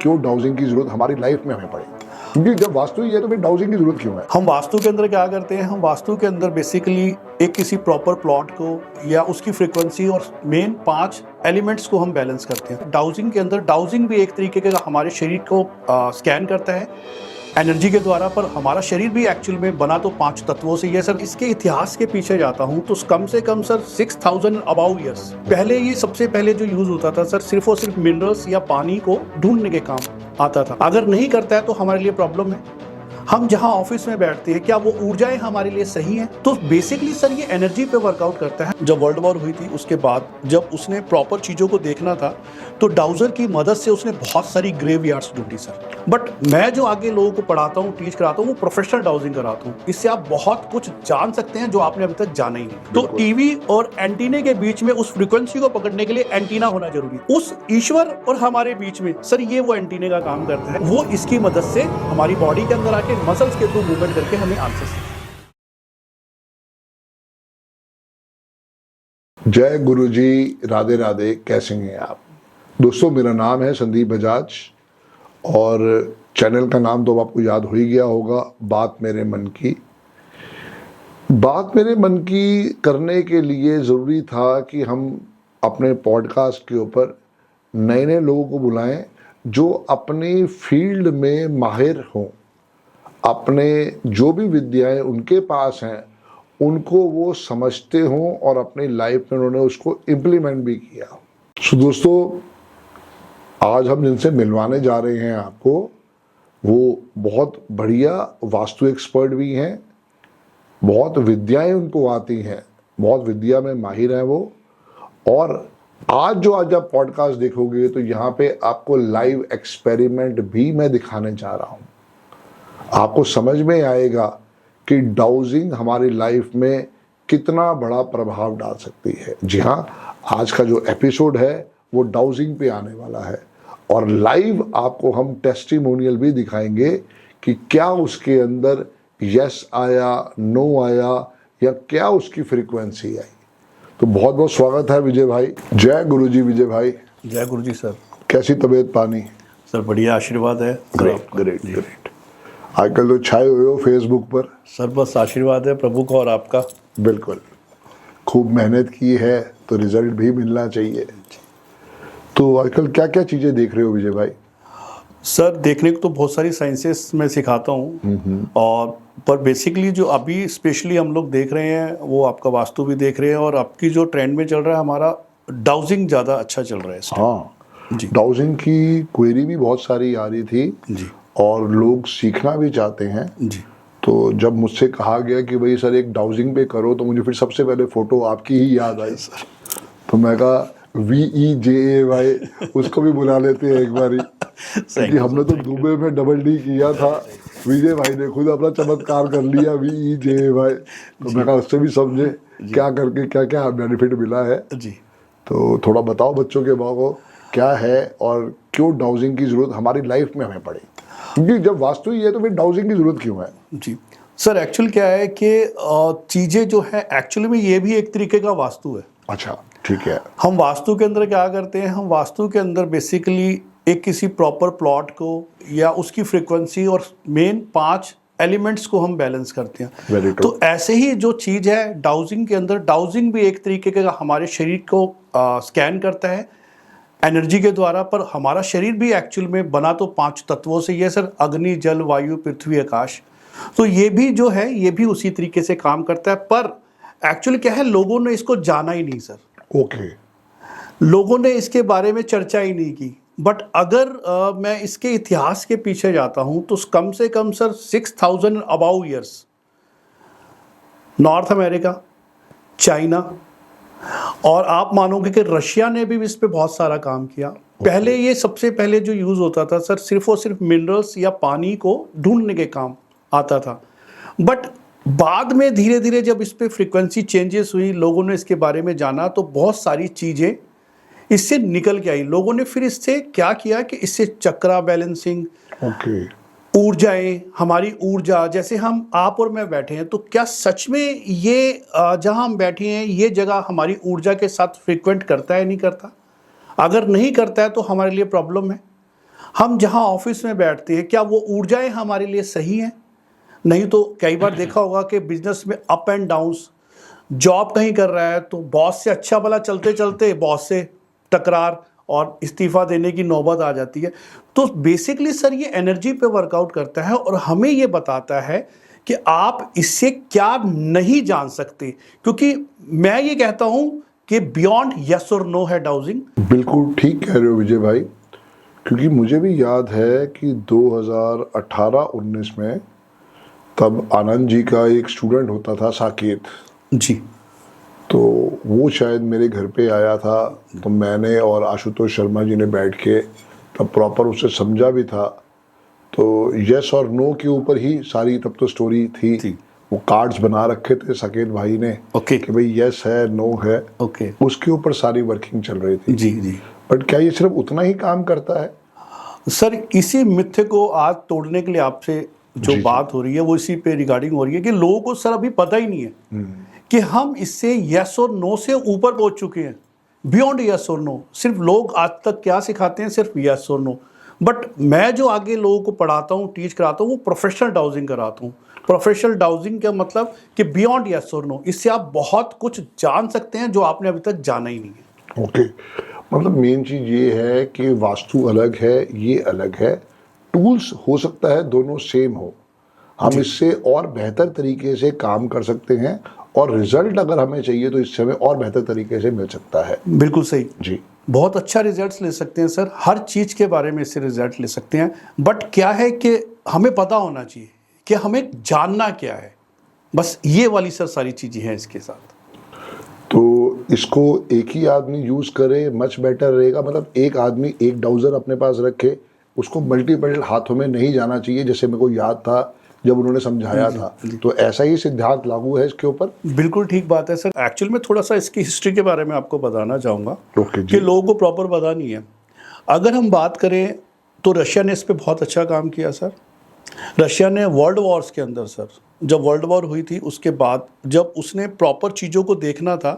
क्यों डाउजिंग की जरूरत हमारी लाइफ में हमें पड़ेगी, क्योंकि जब वास्तु ही है तो फिर डाउजिंग की जरूरत क्यों है। हम वास्तु के अंदर क्या करते हैं, हम वास्तु के अंदर बेसिकली एक किसी प्रॉपर प्लॉट को या उसकी फ्रीक्वेंसी और मेन 5 एलिमेंट्स को हम बैलेंस करते हैं। डाउजिंग के अंदर, डाउजिंग भी एक तरीके का हमारे शरीर को स्कैन करता है एनर्जी के द्वारा, पर हमारा शरीर भी एक्चुअल में बना तो 5 तत्वों से ही है सर। इसके इतिहास के पीछे जाता हूँ तो कम से कम सर 6000 अबाउ ईयर्स पहले, ये सबसे पहले जो यूज होता था सर, सिर्फ और सिर्फ मिनरल्स या पानी को ढूंढने के काम आता था। अगर नहीं करता है तो हमारे लिए प्रॉब्लम है। हम जहां ऑफिस में बैठते हैं, क्या वो ऊर्जाएं हमारे लिए सही हैं? तो बेसिकली सर ये एनर्जी पे वर्कआउट करता है। जब वर्ल्ड वॉर हुई थी उसके बाद जब उसने प्रॉपर चीज़ों को देखना था तो डाउजर की मदद से उसने बहुत सारी ग्रेवयार्ड्स ढूंढी सर। बट मैं जो आगे लोगों को पढ़ाता हूँ, टीच कराता हूँ, वो प्रोफेशनल डाउजिंग कराता हूँ। इससे आप बहुत कुछ जान सकते हैं जो आपने अभी तक जाना ही नहीं। तो टीवी और एंटीने के बीच में उस फ्रीक्वेंसी को पकड़ने के लिए एंटीना होना जरूरी है। उस ईश्वर और हमारे बीच में सर ये वो एंटीने का काम करता है। वो इसकी मदद से हमारी बॉडी के अंदर आके मसल्स के थ्रू मूवमेंट करके हमें आंसर्स। जय गुरु जी, राधे राधे। कैसे हैं आप दोस्तों? मेरा नाम है संदीप बजाज और चैनल का नाम तो आपको याद हो ही गया होगा, बात मेरे मन की। बात मेरे मन की करने के लिए ज़रूरी था कि हम अपने पॉडकास्ट के ऊपर नए नए लोगों को बुलाएं जो अपनी फील्ड में माहिर हों, अपने जो भी विद्याएं उनके पास हैं उनको वो समझते हों और अपनी लाइफ में उन्होंने उसको इम्प्लीमेंट भी किया। सो दोस्तों, आज हम जिनसे मिलवाने जा रहे हैं आपको, वो बहुत बढ़िया वास्तु एक्सपर्ट भी हैं, बहुत विद्याएं उनको आती हैं, बहुत विद्या में माहिर हैं वो। और आज आप पॉडकास्ट देखोगे तो यहाँ पे आपको लाइव एक्सपेरिमेंट भी मैं दिखाने जा रहा हूँ। आपको समझ में आएगा कि डाउजिंग हमारी लाइफ में कितना बड़ा प्रभाव डाल सकती है। जी हाँ, आज का जो एपिसोड है वो डाउजिंग पे आने वाला है और लाइव आपको हम टेस्टिमोनियल भी दिखाएंगे कि क्या उसके अंदर यस आया, नो आया, या क्या उसकी फ्रीक्वेंसी आई। तो बहुत बहुत स्वागत है विजय भाई। जय गुरु जी विजय भाई। जय गुरु जी सर। कैसी तबीयत पानी? सर बढ़िया, आशीर्वाद है। Great great great. आजकल तो छाए हुए हो फेसबुक पर। सर बस आशीर्वाद है प्रभु का और आपका। बिल्कुल, खूब मेहनत की है तो रिजल्ट भी मिलना चाहिए। तो आजकल क्या क्या चीजें देख रहे हो विजय भाई? सर देखने को तो बहुत सारी साइंसेस मैं सिखाता हूँ, और पर बेसिकली जो अभी स्पेशली हम लोग देख रहे हैं वो आपका वास्तु भी देख रहे हैं, और आपकी जो ट्रेंड में चल रहा है हमारा डाउजिंग ज़्यादा अच्छा चल रहा है इस टाइम। हाँ जी, डाउजिंग की क्वेरी भी बहुत सारी आ रही थी जी, और लोग सीखना भी चाहते हैं जी। तो जब मुझसे कहा गया कि भाई सर एक डाउजिंग पे करो, तो मुझे फिर सबसे पहले फोटो आपकी ही याद आई सर। तो मैं कहा VEJAY उसको भी बुला लेते हैं एक बारी, क्योंकि हमने तो दुबई में डबल डी किया था, विजय भाई ने खुद अपना चमत्कार कर लिया VEJAY। तो मैं कहा उससे भी समझे क्या करके क्या क्या बेनिफिट मिला है। जी, तो थोड़ा बताओ बच्चों के को क्या है और क्यों डाउजिंग की जरूरत हमारी लाइफ में हमें पड़ेगी, क्योंकि जब वास्तु ही है तो फिर डाउजिंग की जरूरत क्यों है। जी सर, एक्चुअल क्या है कि चीज़ें जो है एक्चुअली में ये भी एक तरीके का वास्तु है। अच्छा, ठीक है। हम वास्तु के अंदर क्या करते हैं, हम वास्तु के अंदर बेसिकली एक किसी प्रॉपर प्लॉट को या उसकी फ्रीक्वेंसी और मेन 5 एलिमेंट्स को हम बैलेंस करते हैं। तो ऐसे ही जो चीज़ है डाउजिंग के अंदर, डाउजिंग भी एक तरीके का हमारे शरीर को स्कैन करता है एनर्जी के द्वारा, पर हमारा शरीर भी एक्चुअल में बना तो 5 तत्वों से ही है सर, अग्नि, जल, वायु, पृथ्वी, आकाश। तो ये भी जो है ये भी उसी तरीके से काम करता है, पर एक्चुअली क्या है, लोगों ने इसको जाना ही नहीं सर। ओके, लोगों ने इसके बारे में चर्चा ही नहीं की। बट अगर मैं इसके इतिहास के पीछे जाता हूं तो कम से कम sir 6000 about years North America, China, और आप मानोगे कि रशिया ने भी इस पे बहुत सारा काम किया। पहले ये सबसे पहले जो यूज होता था सर, सिर्फ और सिर्फ मिनरल्स या पानी को ढूंढने के काम आता था। बट बाद में धीरे धीरे जब इस पे फ्रीक्वेंसी चेंजेस हुई, लोगों ने इसके बारे में जाना, तो बहुत सारी चीजें इससे निकल के आई। लोगों ने फिर इससे क्या किया कि इससे चक्रा बैलेंसिंग, ऊर्जाएं, हमारी ऊर्जा, जैसे हम आप और मैं बैठे हैं, तो क्या सच में ये जहां हम बैठे हैं ये जगह हमारी ऊर्जा के साथ फ्रीक्वेंट करता है, नहीं करता? अगर नहीं करता है तो हमारे लिए प्रॉब्लम है। हम जहां ऑफिस में बैठते हैं क्या वो ऊर्जाएं हमारे लिए सही हैं? नहीं तो कई बार देखा होगा कि बिजनेस में अप एंड डाउन्स, जॉब कहीं कर रहा है तो बॉस से अच्छा भला चलते चलते बॉस से टकरार और इस्तीफा देने की नौबत आ जाती है। तो बेसिकली सर ये एनर्जी पे वर्कआउट करता है और हमें ये बताता है कि आप इससे क्या नहीं जान सकते, क्योंकि मैं ये कहता हूं कि बियॉन्ड यस और नो है डाउजिंग। बिल्कुल ठीक कह रहे हो विजय भाई, क्योंकि मुझे भी याद है कि 2018-19 में तब आनंद जी का एक स्टूडेंट होता था साकेत, जी तो वो शायद मेरे घर पे आया था, तो मैंने और आशुतोष शर्मा जी ने बैठ के तब प्रॉपर उसे समझा भी था। तो यस और नो के ऊपर ही सारी तब तो स्टोरी थी। वो कार्ड्स बना रखे थे साकेत भाई ने ओके कि भाई यस है नो है, ओके उसके ऊपर सारी वर्किंग चल रही थी। जी जी बट क्या ये सिर्फ उतना ही काम करता है? सर, इसी मिथ्य को आज तोड़ने के लिए आपसे जो जी, बात हो रही है वो इसी पे रिगार्डिंग हो रही है कि लोगों को सर अभी पता ही नहीं है कि हम इससे यस और नो से ऊपर पहुंच चुके हैं, बियॉन्ड यस और नो। सिर्फ लोग आज तक क्या सिखाते हैं, सिर्फ यस और नो। बट मैं जो आगे लोगों को पढ़ाता हूँ, टीच कराता हूँ, वो प्रोफेशनल डाउजिंग कराता हूँ। प्रोफेशनल डाउजिंग का मतलब कि बियॉन्ड यस और नो, इससे आप बहुत कुछ जान सकते हैं जो आपने अभी तक जाना ही नहीं है। ओके, मतलब मेन चीज ये है कि वास्तु अलग है, ये अलग है। टूल्स हो सकता है दोनों सेम हो, हम इससे और बेहतर तरीके से काम कर सकते हैं और रिजल्ट अगर हमें चाहिए तो इससे हमें और बेहतर तरीके से मिल सकता है। बिल्कुल सही जी, बहुत अच्छा रिजल्ट्स ले सकते हैं सर, हर चीज़ के बारे में इससे रिजल्ट ले सकते हैं। बट क्या है कि हमें पता होना चाहिए कि हमें जानना क्या है, बस ये वाली सर सारी चीज़ें हैं इसके साथ। तो इसको एक ही आदमी यूज करे मच बेटर रहेगा, मतलब एक आदमी एक डाउजर अपने पास रखे, उसको मल्टीपल हाथों में नहीं जाना चाहिए, जैसे मेरे को याद था जब उन्होंने समझाया था। तो ऐसा ही सिद्धांत लागू है इसके ऊपर? बिल्कुल ठीक बात है सर। एक्चुअल में थोड़ा सा इसकी हिस्ट्री के बारे में आपको बताना चाहूँगा ओके जी। कि लोगों को प्रॉपर पता नहीं है। अगर हम बात करें तो रशिया ने इस पर बहुत अच्छा काम किया सर। रशिया ने वर्ल्ड वॉर्स के अंदर सर, जब वर्ल्ड वॉर हुई थी उसके बाद जब उसने प्रॉपर चीज़ों को देखना था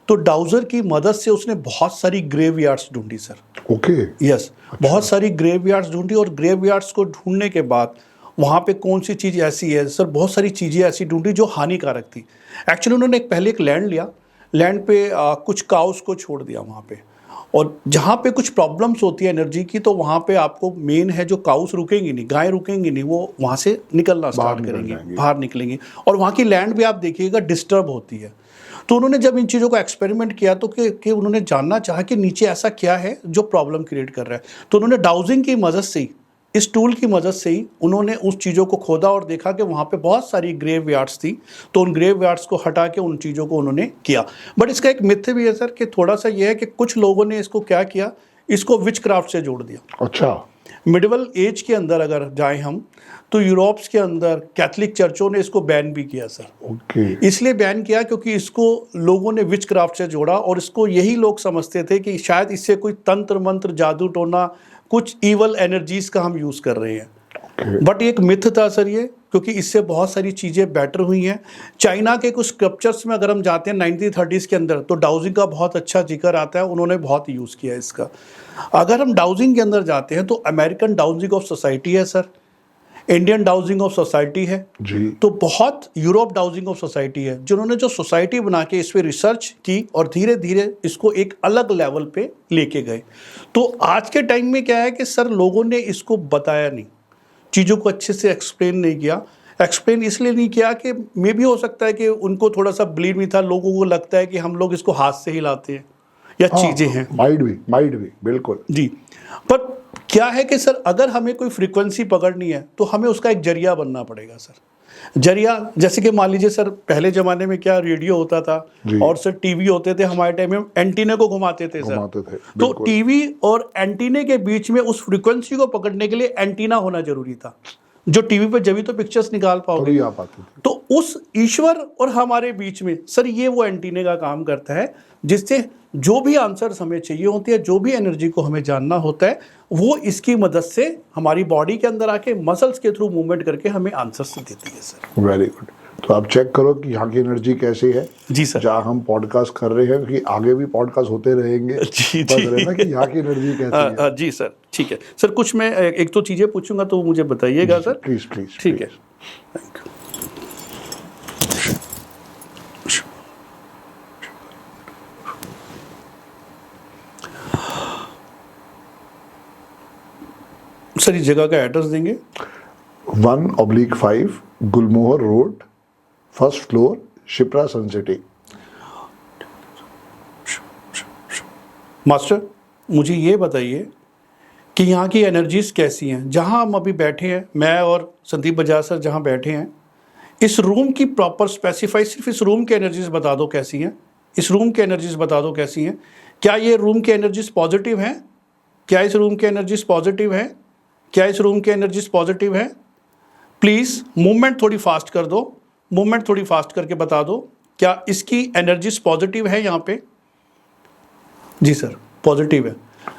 तो डाउजर की मदद से उसने बहुत सारी ग्रेवयार्ड्स ढूंढी सर। ओके, यस, बहुत सारी ग्रेवयार्ड्स ढूंढी और ग्रेवयार्ड्स को ढूंढने के बाद वहाँ पे कौन सी चीज़ ऐसी है सर, बहुत सारी चीज़ें ऐसी ढूंढी जो हानिकारक थी। एक्चुअली उन्होंने पहले एक लैंड लिया, लैंड पे कुछ काउस को छोड़ दिया वहाँ पे, और जहाँ पे कुछ प्रॉब्लम्स होती है एनर्जी की तो वहाँ पे आपको मेन है जो काउस रुकेंगी नहीं, गाय रुकेंगी नहीं, वो वहाँ से निकलना स्टार्ट करेंगे, बाहर निकलेंगे, और वहाँ की लैंड भी आप देखिएगा डिस्टर्ब होती है। तो उन्होंने जब इन चीज़ों को एक्सपेरिमेंट किया तो कि उन्होंने जानना चाहा कि नीचे ऐसा क्या है जो प्रॉब्लम क्रिएट कर रहा है। तो उन्होंने डाउजिंग की मदद से ही, इस टूल की मदद से ही उन्होंने उस चीज़ों को खोदा और देखा कि वहाँ पे बहुत सारी ग्रेव यार्ड्स थी, तो उन ग्रेव यार्ड्स को हटा के उन चीज़ों को उन्होंने किया। बट इसका एक मिथ्य भी है सर कि थोड़ा सा ये है कि कुछ लोगों ने इसको क्या किया, इसको विच क्राफ्ट से जोड़ दिया। अच्छा, मिडिवल एज के अंदर अगर जाएं हम तो यूरोप्स के अंदर कैथलिक चर्चों ने इसको बैन भी किया सर। ओके, इसलिए बैन किया क्योंकि इसको लोगों ने विच क्राफ्ट से जोड़ा और इसको यही लोग समझते थे कि शायद इससे कोई तंत्र मंत्र जादू टोना कुछ इवल एनर्जीज का हम यूज़ कर रहे हैं। बट एक मिथ था सर ये, क्योंकि इससे बहुत सारी चीज़ें बेटर हुई हैं। चाइना के कुछ स्क्रिप्चर्स में अगर हम जाते हैं 1930s के अंदर तो डाउजिंग का बहुत अच्छा जिक्र आता है, उन्होंने बहुत यूज़ किया है इसका। अगर हम डाउजिंग के अंदर जाते हैं तो अमेरिकन डाउजिंग ऑफ सोसाइटी है sir, Indian dowsing of society है जी, तो बहुत यूरोप डाउजिंग ऑफ सोसाइटी है, जिन्होंने जो सोसाइटी बना के इस पर रिसर्च की और धीरे धीरे इसको एक अलग लेवल पे लेके गए। तो आज के टाइम में क्या है कि सर लोगों ने इसको बताया नहीं, चीज़ों को अच्छे से एक्सप्लेन नहीं किया। एक्सप्लेन इसलिए नहीं किया कि मे भी हो सकता है कि उनको थोड़ा सा बिलीव नहीं था, लोगों को लगता है कि हम लोग इसको हाथ से हिलाते हैं या चीज़ें हैं। माइट भी बिल्कुल जी, पर क्या है कि सर अगर हमें कोई फ्रीक्वेंसी पकड़नी है तो हमें उसका एक जरिया बनना पड़ेगा सर। जरिया जैसे कि मान लीजिए सर पहले ज़माने में क्या रेडियो होता था और सर टीवी होते थे, हमारे टाइम में एंटीने को घुमाते थे सर। तो टीवी और एंटीने के बीच में उस फ्रीक्वेंसी को पकड़ने के लिए एंटीना होना जरूरी था, जो टीवी पे जब भी तो पिक्चर्स निकाल पाओगे। तो उस ईश्वर और हमारे बीच में सर ये वो एंटीने का काम करता है, जिससे जो भी आंसर्स हमें चाहिए होती है, जो भी एनर्जी को हमें जानना होता है, वो इसकी मदद से हमारी बॉडी के अंदर आके मसल्स के थ्रू मूवमेंट करके हमें आंसर्स देती है सर। Very good. तो आप चेक करो कि यहाँ की एनर्जी कैसी है। जी सर। जहाँ हम पॉडकास्ट कर रहे हैं कि आगे भी पॉडकास्ट होते रहेंगे, जी बस रहना कि यहाँ की एनर्जी कैसी है। जी सर, ठीक है सर। कुछ मैं एक दो चीज़ें पूछूंगा तो मुझे बताइएगा सर। Please please. ठीक है, थैंक यू। सर इस जगह का एड्रेस देंगे। 1/5 गुलमोहर road, first floor, Shipra sun city. Master मुझे ये बताइए कि यहाँ की एनर्जीज कैसी हैं जहाँ हम अभी बैठे हैं, मैं और संदीप बजाज सर जहाँ बैठे हैं। इस रूम की प्रॉपर स्पेसिफाई, सिर्फ इस रूम की एनर्जीज बता दो कैसी हैं। इस रूम की एनर्जीज बता दो कैसी हैं। क्या ये रूम की एनर्जीज पॉजिटिव हैं? क्या इस रूम की एनर्जीज पॉजिटिव हैं? क्या इस रूम की एनर्जीज पॉजिटिव हैं? प्लीज़ मूवमेंट थोड़ी फास्ट कर दो, मूवमेंट थोड़ी फास्ट करके बता दो क्या इसकी एनर्जीज पॉजिटिव है यहाँ पे? जी सर, पॉजिटिव है।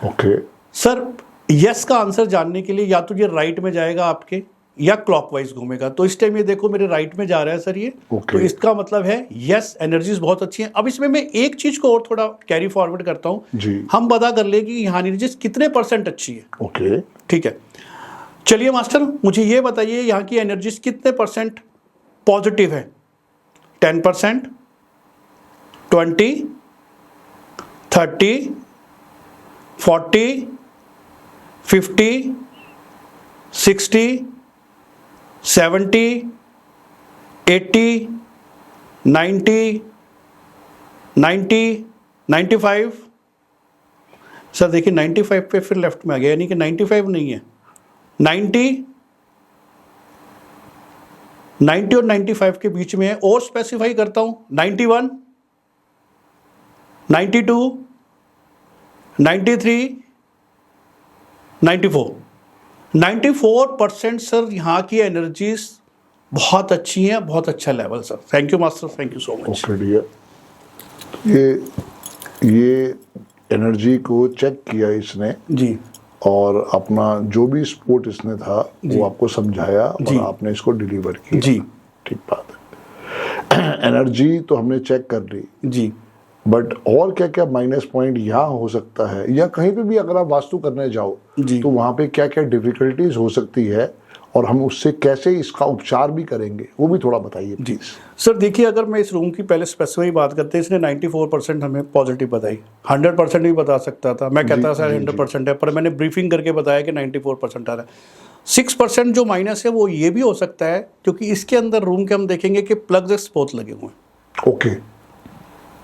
ओके सर यस का आंसर जानने के लिए या तो ये राइट में जाएगा आपके या क्लॉकवाइज घूमेगा। तो इस टाइम ये देखो मेरे राइट में जा रहा है सर ये। तो इसका मतलब है यस, एनर्जीज बहुत अच्छी हैं। अब इसमें मैं एक चीज को और थोड़ा कैरी फॉरवर्ड करता हूँ जी। हम पता कर ले कि यहाँ एनर्जीज कितने % अच्छी है। ओके ठीक है, चलिए मास्टर मुझे ये बताइए यहाँ की एनर्जीज कितने % पॉजिटिव है? 10%, 20, 30, 40, 50, 60, 70, 80, 90, 95। सर देखिए 95 पे फिर लेफ्ट में आ गया, यानी कि 95 नहीं है, 90 और 95 के बीच में है। और स्पेसिफाई करता हूं 91, 92, 93, 94% सर यहाँ की एनर्जीज बहुत अच्छी हैं, बहुत अच्छा level sir. Thank you master, thank you so much. Okay dear, ये एनर्जी को चेक किया इसने जी, और अपना जो भी सपोर्ट इसने था वो आपको समझाया और आपने इसको डिलीवर किया। जी ठीक बात है। एनर्जी तो हमने चेक कर ली जी, बट और क्या क्या माइनस पॉइंट यहाँ हो सकता है, या कहीं पे भी अगर आप वास्तु करने जाओ जी। तो वहाँ पे क्या क्या डिफिकल्टीज हो सकती है और हम उससे कैसे इसका उपचार भी करेंगे वो भी थोड़ा बताइए प्लीज। सर देखिए अगर मैं इस रूम की पहले स्पेसिफिक बात करते हैं, इसने 94% हमें पॉजिटिव बताई। 100% भी बता सकता था, मैं कहता सर 100% है, पर मैंने ब्रीफिंग करके बताया कि 94% आ रहा है। 6% जो माइनस है वो ये भी हो सकता है क्योंकि इसके अंदर रूम के हम देखेंगे कि प्लग्स बहुत लगे हुए हैं। ओके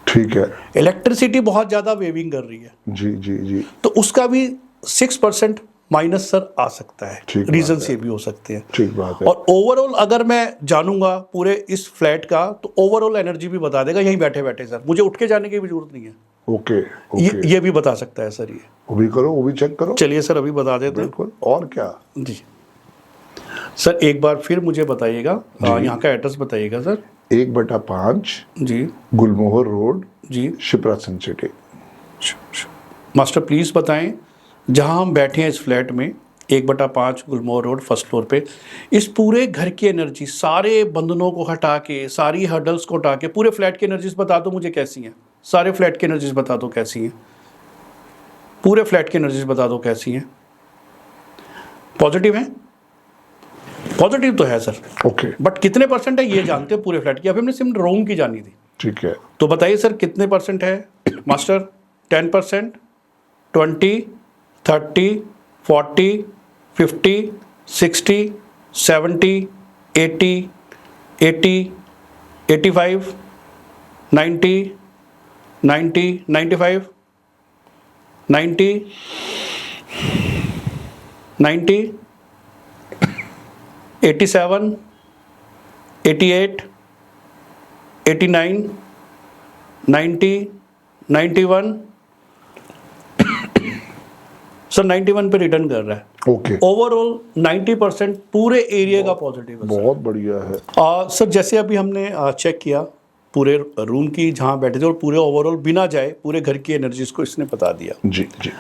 ठीक है। इलेक्ट्रिसिटी बहुत ज़्यादा वेविंग कर रही है जी जी जी, तो उसका भी 6% माइनस सर आ सकता है। ठीक रीजन बात है। ये भी हो सकते हैं। ठीक बात है। और ओवरऑल अगर मैं जानूंगा पूरे इस फ्लैट का तो ओवरऑल एनर्जी भी बता देगा यहीं बैठे बैठे सर, मुझे उठ के जाने की भी जरूरत नहीं है। ओके ओके, ये भी बता सकता है सर ये। वो भी करो, वो भी चेक करो। चलिए सर अभी बता देते हैं। बिल्कुल, और क्या। जी सर एक बार फिर मुझे बताइएगा, यहाँ का एड्रेस बताइएगा sir. 1/5 G Gulmohar road, G Shipra sun city. Master please बताएं जहां हम बैठे हैं इस फ्लैट में 1/5 गुलमोहर रोड फर्स्ट फ्लोर पे, इस पूरे घर की एनर्जी, सारे बंधनों को हटा के, सारी हर्डल्स को हटा के पूरे फ्लैट की एनर्जीज बता दो मुझे कैसी हैं। सारे फ्लैट की एनर्जीज बता दो कैसी हैं। पूरे फ्लैट की एनर्जीज बता दो कैसी हैं। पॉजिटिव है? पॉजिटिव तो है सर। ओके बट कितने % है ये जानते हैं पूरे फ्लैट की? अभी हमने सिर्फ रूम की जानी थी। ठीक है। तो बताइए सर कितने % है मास्टर? 10%, 20, 30, 40, 50, 60, 70, 80, 85, 90, 95, 90, 87, 88, 89, 90, 91। सर 91 पे रिटर्न कर रहा है। ओके, ओवरऑल 90% पूरे एरिया का पॉजिटिव है। बहुत बढ़िया है। सर जैसे अभी हमने चेक किया पूरे रूम की जहाँ बैठे थे और पूरे ओवरऑल बिना जाए पूरे घर की एनर्जीज को इसने बता दिया। जी जी,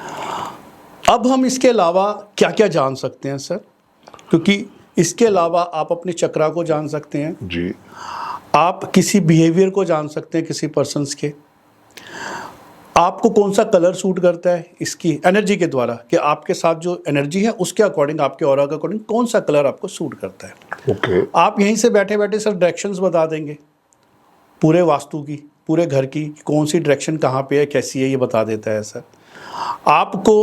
अब हम इसके अलावा क्या क्या जान सकते हैं सर? क्योंकि इसके अलावा आप अपने चक्रा को जान सकते हैं, जी, आप किसी बिहेवियर को जान सकते हैं किसी पर्सन्स के, आपको कौन सा कलर सूट करता है इसकी एनर्जी के द्वारा, कि आपके साथ जो एनर्जी है उसके अकॉर्डिंग, आपके ऑरा के अकॉर्डिंग कौन सा कलर आपको सूट करता है। ओके, आप यहीं से बैठे बैठे सर डायरेक्शंस बता देंगे पूरे वास्तु की, पूरे घर की, कौन सी डायरेक्शन कहाँ पे है, कैसी है, ये बता देता है सर। आपको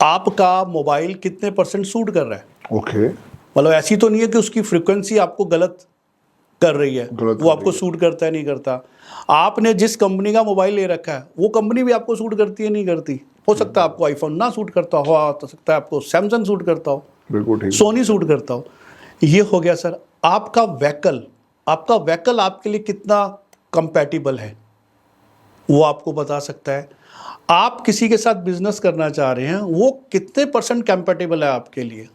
आपका मोबाइल कितने % सूट कर रहा है, ओके, मतलब ऐसी तो नहीं है कि उसकी फ्रिक्वेंसी आपको गलत कर रही है, वो आपको सूट करता है नहीं करता। आपने जिस कंपनी का मोबाइल ले रखा है वो कंपनी भी आपको सूट करती है नहीं करती। हो सकता है आपको आईफोन ना सूट करता हो सकता है आपको सैमसंग सूट करता हो, बिल्कुल ठीक, सोनी सूट करता हो। ये हो गया सर। आपका व्हीकल आपके लिए कितना कंपैटिबल है वो आपको बता सकता है। आप किसी के साथ बिजनेस करना चाह रहे हैं, वो कितने % कंपैटिबल है आपके लिए।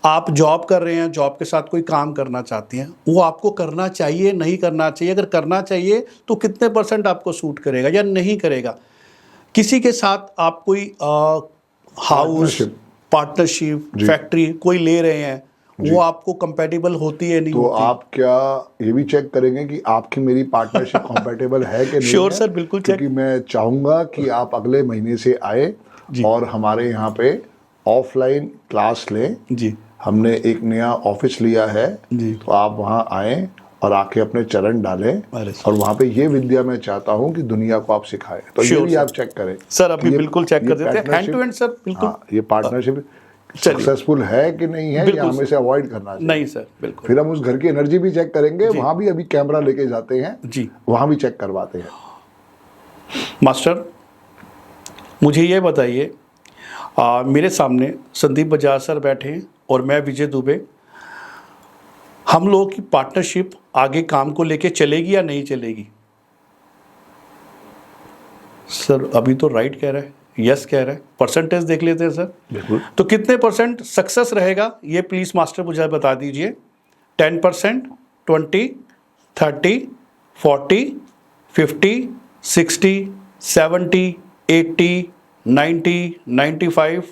आप जॉब कर रहे हैं, जॉब के साथ कोई काम करना चाहते हैं, वो आपको करना चाहिए नहीं करना चाहिए, अगर करना चाहिए तो कितने % आपको सूट करेगा या नहीं करेगा। किसी के साथ आप कोई हाउस, पार्टनरशिप, फैक्ट्री कोई ले रहे हैं, वो आपको कंपैटिबल होती है नहीं तो होती। आप क्या ये भी चेक करेंगे कि आपकी मेरी पार्टनरशिप कंपैटिबल है कि नहीं? श्योर है? सर, बिल्कुल चेक। क्योंकि मैं चाहूंगा कि आप अगले महीने से आए और हमारे यहाँ पे ऑफलाइन क्लास लें। जी हमने एक नया ऑफिस लिया है जी। तो आप वहाँ आएँ और आके अपने चरण डालें अरे सर। और वहाँ पे ये विद्या मैं चाहता हूँ कि दुनिया को आप सिखाएं। तो ये Sure, भी सर। आप चेक करें सर, अभी ये- बिल्कुल चेक ये कर देते हैं, hand to partnership- hand sir, बिल्कुल। हाँ, ये पार्टनरशिप चलिए। सक्सेसफुल है कि नहीं है, या बिल्कुल हमें से अवॉइड करना चाहिए। नहीं सर, बिल्कुल। फिर हम उस घर की एनर्जी भी चेक करेंगे, वहां भी अभी कैमरा लेके जाते हैं जी वहां भी चेक करवाते हैं। मास्टर, मुझे ये बताइए, मेरे सामने संदीप बजाज सर बैठे हैं और मैं विजय दुबे। हम लोगों की पार्टनरशिप आगे काम को लेके चलेगी या नहीं चलेगी? सर अभी तो राइट कह रहा है, यस कह रहा है, परसेंटेज देख लेते हैं सर। बिल्कुल। तो कितने % सक्सेस रहेगा ये प्लीज मास्टर मुझे बता दीजिए। 10%, 20, 30, 40, 50, 60, 70, 80, 90, 95,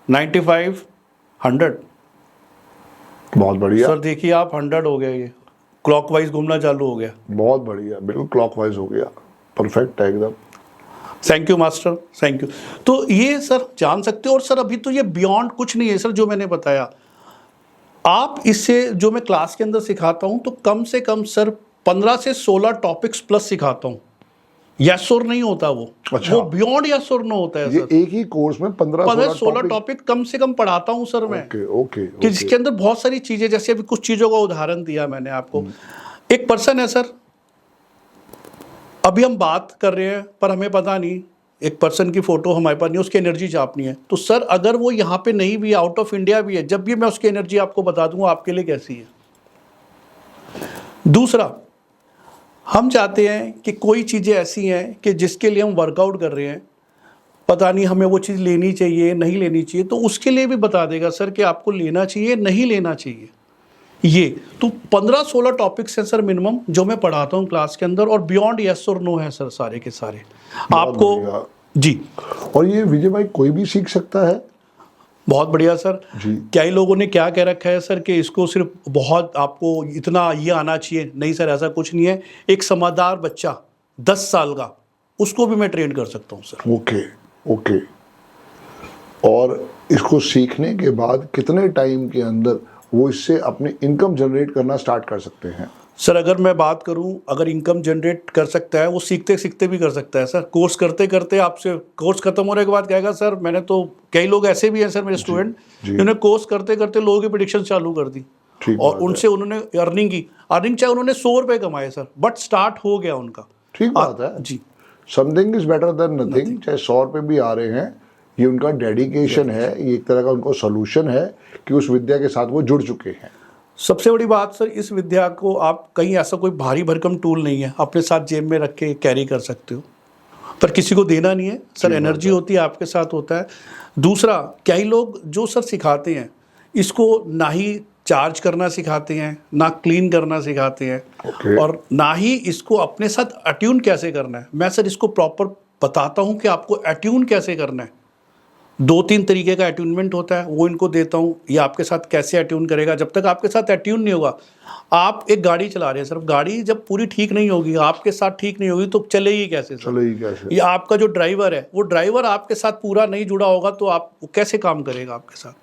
95, 100। बहुत बढ़िया, सर देखिए आप 100 हो गया, ये क्लॉकवाइज घूमना चालू हो गया। बहुत बढ़िया, बिल्कुल क्लॉकवाइज हो गया, परफेक्ट है एकदम। Thank you master, thank you. तो ये सर जान सकते हो। और सर अभी तो ये बियॉन्ड कुछ नहीं है सर जो मैंने बताया। आप इससे जो मैं क्लास के अंदर सिखाता हूं तो कम से कम सर 15 से 16 टॉपिक्स प्लस सिखाता हूं। यस और नहीं होता वो, अच्छा। वो बियॉन्ड यस और नो होता है ये सर। एक ही कोर्स में 15-16 टॉपिक कम से कम पढ़ाता हूं सर मैं। ओके ओके कि जिसके अंदर बहुत सारी चीजें, जैसे अभी कुछ चीजों का उदाहरण दिया मैंने आपको। एक पर्सन है सर, अभी हम बात कर रहे हैं पर हमें पता नहीं, एक पर्सन की फोटो हमारे पास नहीं, उसकी एनर्जी चापनी है। तो सर अगर वो यहाँ पे नहीं भी, आउट ऑफ इंडिया भी है, जब भी मैं उसकी एनर्जी आपको बता दूंगा आपके लिए कैसी है। दूसरा, हम चाहते हैं कि कोई चीज़ें ऐसी हैं कि जिसके लिए हम वर्कआउट कर रहे हैं, पता नहीं हमें वो चीज़ लेनी चाहिए नहीं लेनी चाहिए, तो उसके लिए भी बता देगा सर कि आपको लेना चाहिए नहीं लेना चाहिए। ये तो 15-16 टॉपिक्स हैं सर मिनिमम जो मैं पढ़ाता हूँ क्लास के अंदर, और बियॉन्ड यस और नो है सर सारे के सारे आपको। बढ़िया। जी और ये विजय भाई कोई भी सीख सकता है? बहुत बढ़िया सर। जी। कई लोगों ने क्या कह रखा है सर कि इसको सिर्फ बहुत आपको इतना ये आना चाहिए, नहीं सर ऐसा कुछ नहीं है। एक समझदार बच्चा 10 साल का, उसको भी मैं ट्रेन कर सकता हूँ सर। Okay okay. और इसको सीखने के बाद कितने टाइम के अंदर वो इससे अपनी इनकम जनरेट करना स्टार्ट कर सकते हैं? सर अगर मैं बात करूं, अगर इनकम जनरेट कर सकता है वो सीखते सीखते भी कर सकता है सर। कोर्स करते करते आपसे कोर्स खत्म होने के बाद कहेगा सर मैंने तो, कई लोग ऐसे भी हैं सर मेरे स्टूडेंट जिन्होंने कोर्स करते करते लोगों की प्रेडिक्शन चालू कर दी और उनसे उन्होंने अर्निंग चाहे उन्होंने 100 रुपये कमाए सर, बट स्टार्ट हो गया उनका। ठीक बात है जी। Something is better than nothing. चाहे 100 रुपये भी आ रहे हैं, ये उनका डेडिकेशन है, ये एक तरह का उनको सोल्यूशन है कि उस विद्या के साथ वो जुड़ चुके हैं। सबसे बड़ी बात सर, इस विद्या को आप कहीं ऐसा कोई भारी भरकम टूल नहीं है, अपने साथ जेब में रख के कैरी कर सकते हो, पर किसी को देना नहीं है सर। एनर्जी होती है आपके साथ होता है। दूसरा, कई लोग जो सर सिखाते हैं इसको ना ही चार्ज करना सिखाते हैं, ना क्लीन करना सिखाते हैं और ना ही इसको अपने साथ अट्यून कैसे करना है। मैं सर इसको प्रॉपर बताता हूँ कि आपको अट्यून कैसे करना है। 2-3 तरीके का अट्यूनमेंट होता है, वो इनको देता हूँ। ये आपके साथ कैसे अट्यून करेगा, जब तक आपके साथ अट्यून नहीं होगा। आप एक गाड़ी चला रहे हैं सर, गाड़ी जब पूरी ठीक नहीं होगी, आपके साथ ठीक नहीं होगी, तो चलेगी कैसे सर? चलेगी कैसे? ये आपका जो ड्राइवर है, वो ड्राइवर आपके साथ पूरा नहीं जुड़ा होगा तो आप वो कैसे काम करेगा आपके साथ?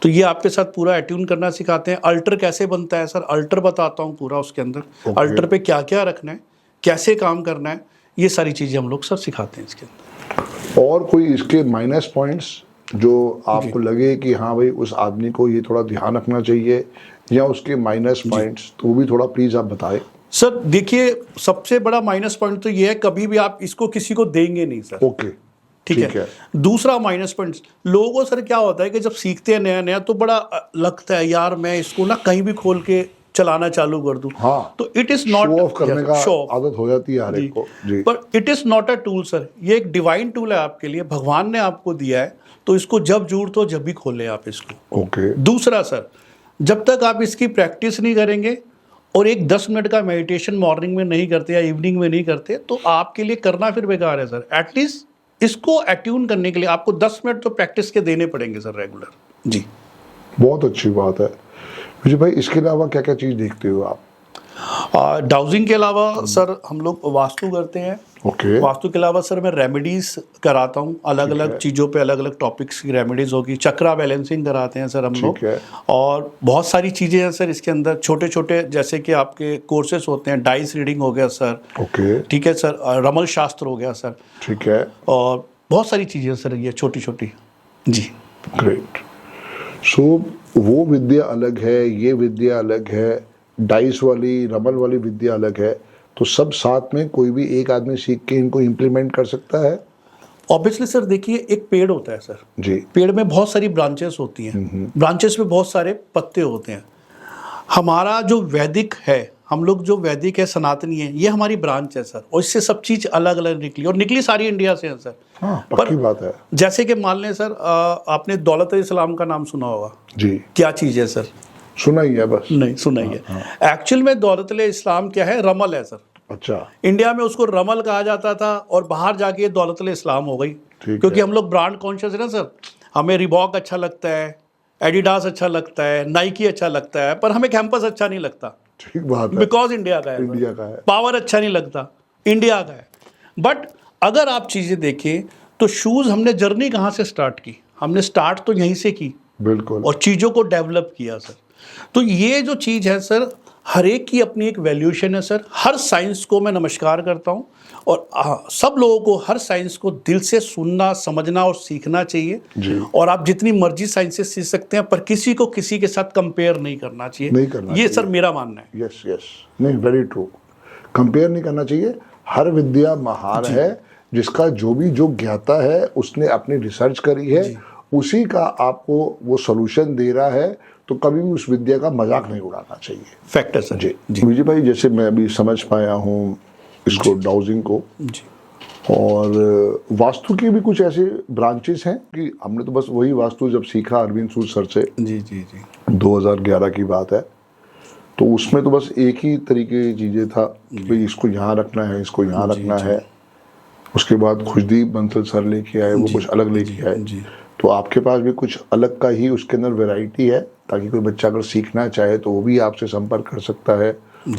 तो ये आपके साथ पूरा अट्यून करना सिखाते हैं। अल्टर कैसे बनता है सर, अल्टर बताता हूँ पूरा उसके अंदर। अल्टर पे क्या क्या रखना है, कैसे काम करना है, ये सारी चीज़ें हम लोग सर सिखाते हैं इसके अंदर। और कोई इसके माइनस पॉइंट्स जो आपको लगे कि हाँ भाई उस आदमी को ये थोड़ा ध्यान रखना चाहिए, या उसके माइनस पॉइंट्स, तो वो भी थोड़ा प्लीज आप बताएं। सर देखिए, सबसे बड़ा माइनस पॉइंट तो ये है, कभी भी आप इसको किसी को देंगे नहीं सर। ओके, ठीक है। दूसरा माइनस पॉइंट, लोगों को सर क्या होता है कि जब सीखते हैं नया नया तो बड़ा लगता है यार मैं इसको ना कहीं भी खोल के चलाना चालू कर दूं। हाँ, तो it is not, show off करने का आदत हो जाती है हर एक को जी। पर it is not a tool sir, ये एक डिवाइन टूल है आपके लिए, भगवान ने आपको दिया है, तो इसको जब जरूरत हो जब भी खोलें आप इसको। ओके। दूसरा सर, जब तक आप इसकी प्रैक्टिस नहीं करेंगे और एक 10 मिनट का मेडिटेशन मॉर्निंग में नहीं करते या इवनिंग में नहीं करते, तो आपके लिए करना फिर बेकार है सर। एटलीस्ट इसको अट्यून करने के लिए आपको 10 मिनट तो प्रैक्टिस के देने पड़ेंगे सर रेगुलर जी। बहुत अच्छी बात है विजय भाई। इसके अलावा क्या क्या चीज़ देखते हो आप? डाउजिंग के अलावा सर हम लोग वास्तु करते हैं। ओके। वास्तु के अलावा सर मैं रेमेडीज कराता हूँ, अलग अलग चीज़ों पे अलग अलग टॉपिक्स की रेमेडीज होगी। चक्रा बैलेंसिंग कराते हैं सर हम लोग, और बहुत सारी चीज़ें हैं सर इसके अंदर, छोटे छोटे जैसे कि आपके कोर्सेज होते हैं। डाइस रीडिंग हो गया सर, ओके, ठीक है सर, रमल शास्त्र हो गया सर, ठीक है, और बहुत सारी चीज़ें सर ये छोटी छोटी जी। ग्रेट। सो वो विद्या अलग है, ये विद्या अलग है, डाइस वाली रमल वाली विद्या अलग है, तो सब साथ में कोई भी एक आदमी सीख के इनको इम्प्लीमेंट कर सकता है? ऑब्वियसली सर, देखिए एक पेड़ होता है सर जी, पेड़ में बहुत सारी ब्रांचेस होती हैं, ब्रांचेस में बहुत सारे पत्ते होते हैं। हमारा जो वैदिक है, हम लोग जो वैदिक है, सनातनी है, ये हमारी ब्रांच है सर, और इससे सब चीज़ अलग अलग निकली, और निकली सारी इंडिया से है सर। हाँ, पक्की बात है। जैसे कि मान लें सर, आपने दौलत इस्लाम का नाम सुना होगा जी। क्या चीज़ है सर? सुना ही है बस। नहीं, सुना ही है। एक्चुअल में दौलत इस्लाम क्या है? रमल है सर। अच्छा। इंडिया में उसको रमल कहा जाता था, और बाहर जाके दौलत इस्लाम हो गई, क्योंकि हम लोग ब्रांड कॉन्शियस है ना सर। हमें रिबॉक अच्छा लगता है, एडिडास अच्छा लगता है, नाइकी अच्छा लगता है, पर हमें कैंपस अच्छा नहीं लगता। ठीक बात है, बिकॉज इंडिया का है, इंडिया का है। पावर अच्छा नहीं लगता, इंडिया का है। बट अगर आप चीज़ें देखें तो शूज़ हमने जर्नी कहाँ से स्टार्ट की? हमने स्टार्ट तो यहीं से की, बिल्कुल, और चीज़ों को डेवलप किया सर। तो ये जो चीज़ है सर, हर एक की अपनी एक वैल्यूएशन है सर। हर साइंस को मैं नमस्कार करता हूँ, और सब लोगों को हर साइंस को दिल से सुनना, समझना और सीखना चाहिए जी। और आप जितनी मर्जी साइंसेस सीख सकते हैं, पर किसी को किसी के साथ कंपेयर नहीं करना चाहिए। नहीं करना ये चाहिए। सर मेरा मानना है। यस यस, नहीं, वेरी ट्रू। कंपेयर नहीं करना चाहिए। हर विद्या महान है, जिसका जो ज्ञाता है उसने अपनी रिसर्च करी है, उसी का आपको वो सोल्यूशन दे रहा है, तो कभी भी उस विद्या का मजाक नहीं उड़ाना चाहिए। फैक्ट है सर जी। विजय भाई, जैसे मैं अभी समझ पाया हूँ इसको, डाउजिंग को जी, और वास्तु की भी कुछ ऐसे ब्रांचेस हैं कि हमने तो बस वही वास्तु जब सीखा अरविंद सूद सर से, जी जी जी, 2011 की बात है, तो उसमें तो बस एक ही तरीके की चीज़ें था कि भाई इसको यहाँ रखना है, इसको यहाँ रखना है। उसके बाद खुशदीप बंसल सर लेके आए, वो कुछ अलग लेके आए। तो आपके पास भी कुछ अलग का ही उसके अंदर वैरायटी है, ताकि कोई बच्चा अगर सीखना चाहे तो वो भी आपसे संपर्क कर सकता है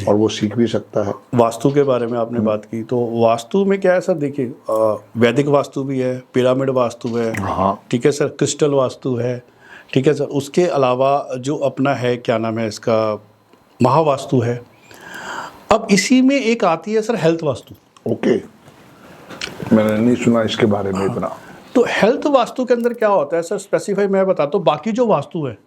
और वो सीख भी सकता है। वास्तु के बारे में आपने बात की, तो वास्तु में क्या है सर, देखिए वैदिक वास्तु भी है, पिरामिड वास्तु है, हाँ, ठीक है सर, क्रिस्टल वास्तु है, ठीक है सर। उसके अलावा जो अपना है, क्या नाम है इसका, महावास्तु है। अब इसी में एक आती है सर हेल्थ वास्तु। ओके, मैंने नहीं सुना इसके बारे में इतना। तो हेल्थ वास्तु के अंदर क्या होता है सर, स्पेसिफाई मैं बताता हूँ। बाकी जो वास्तु है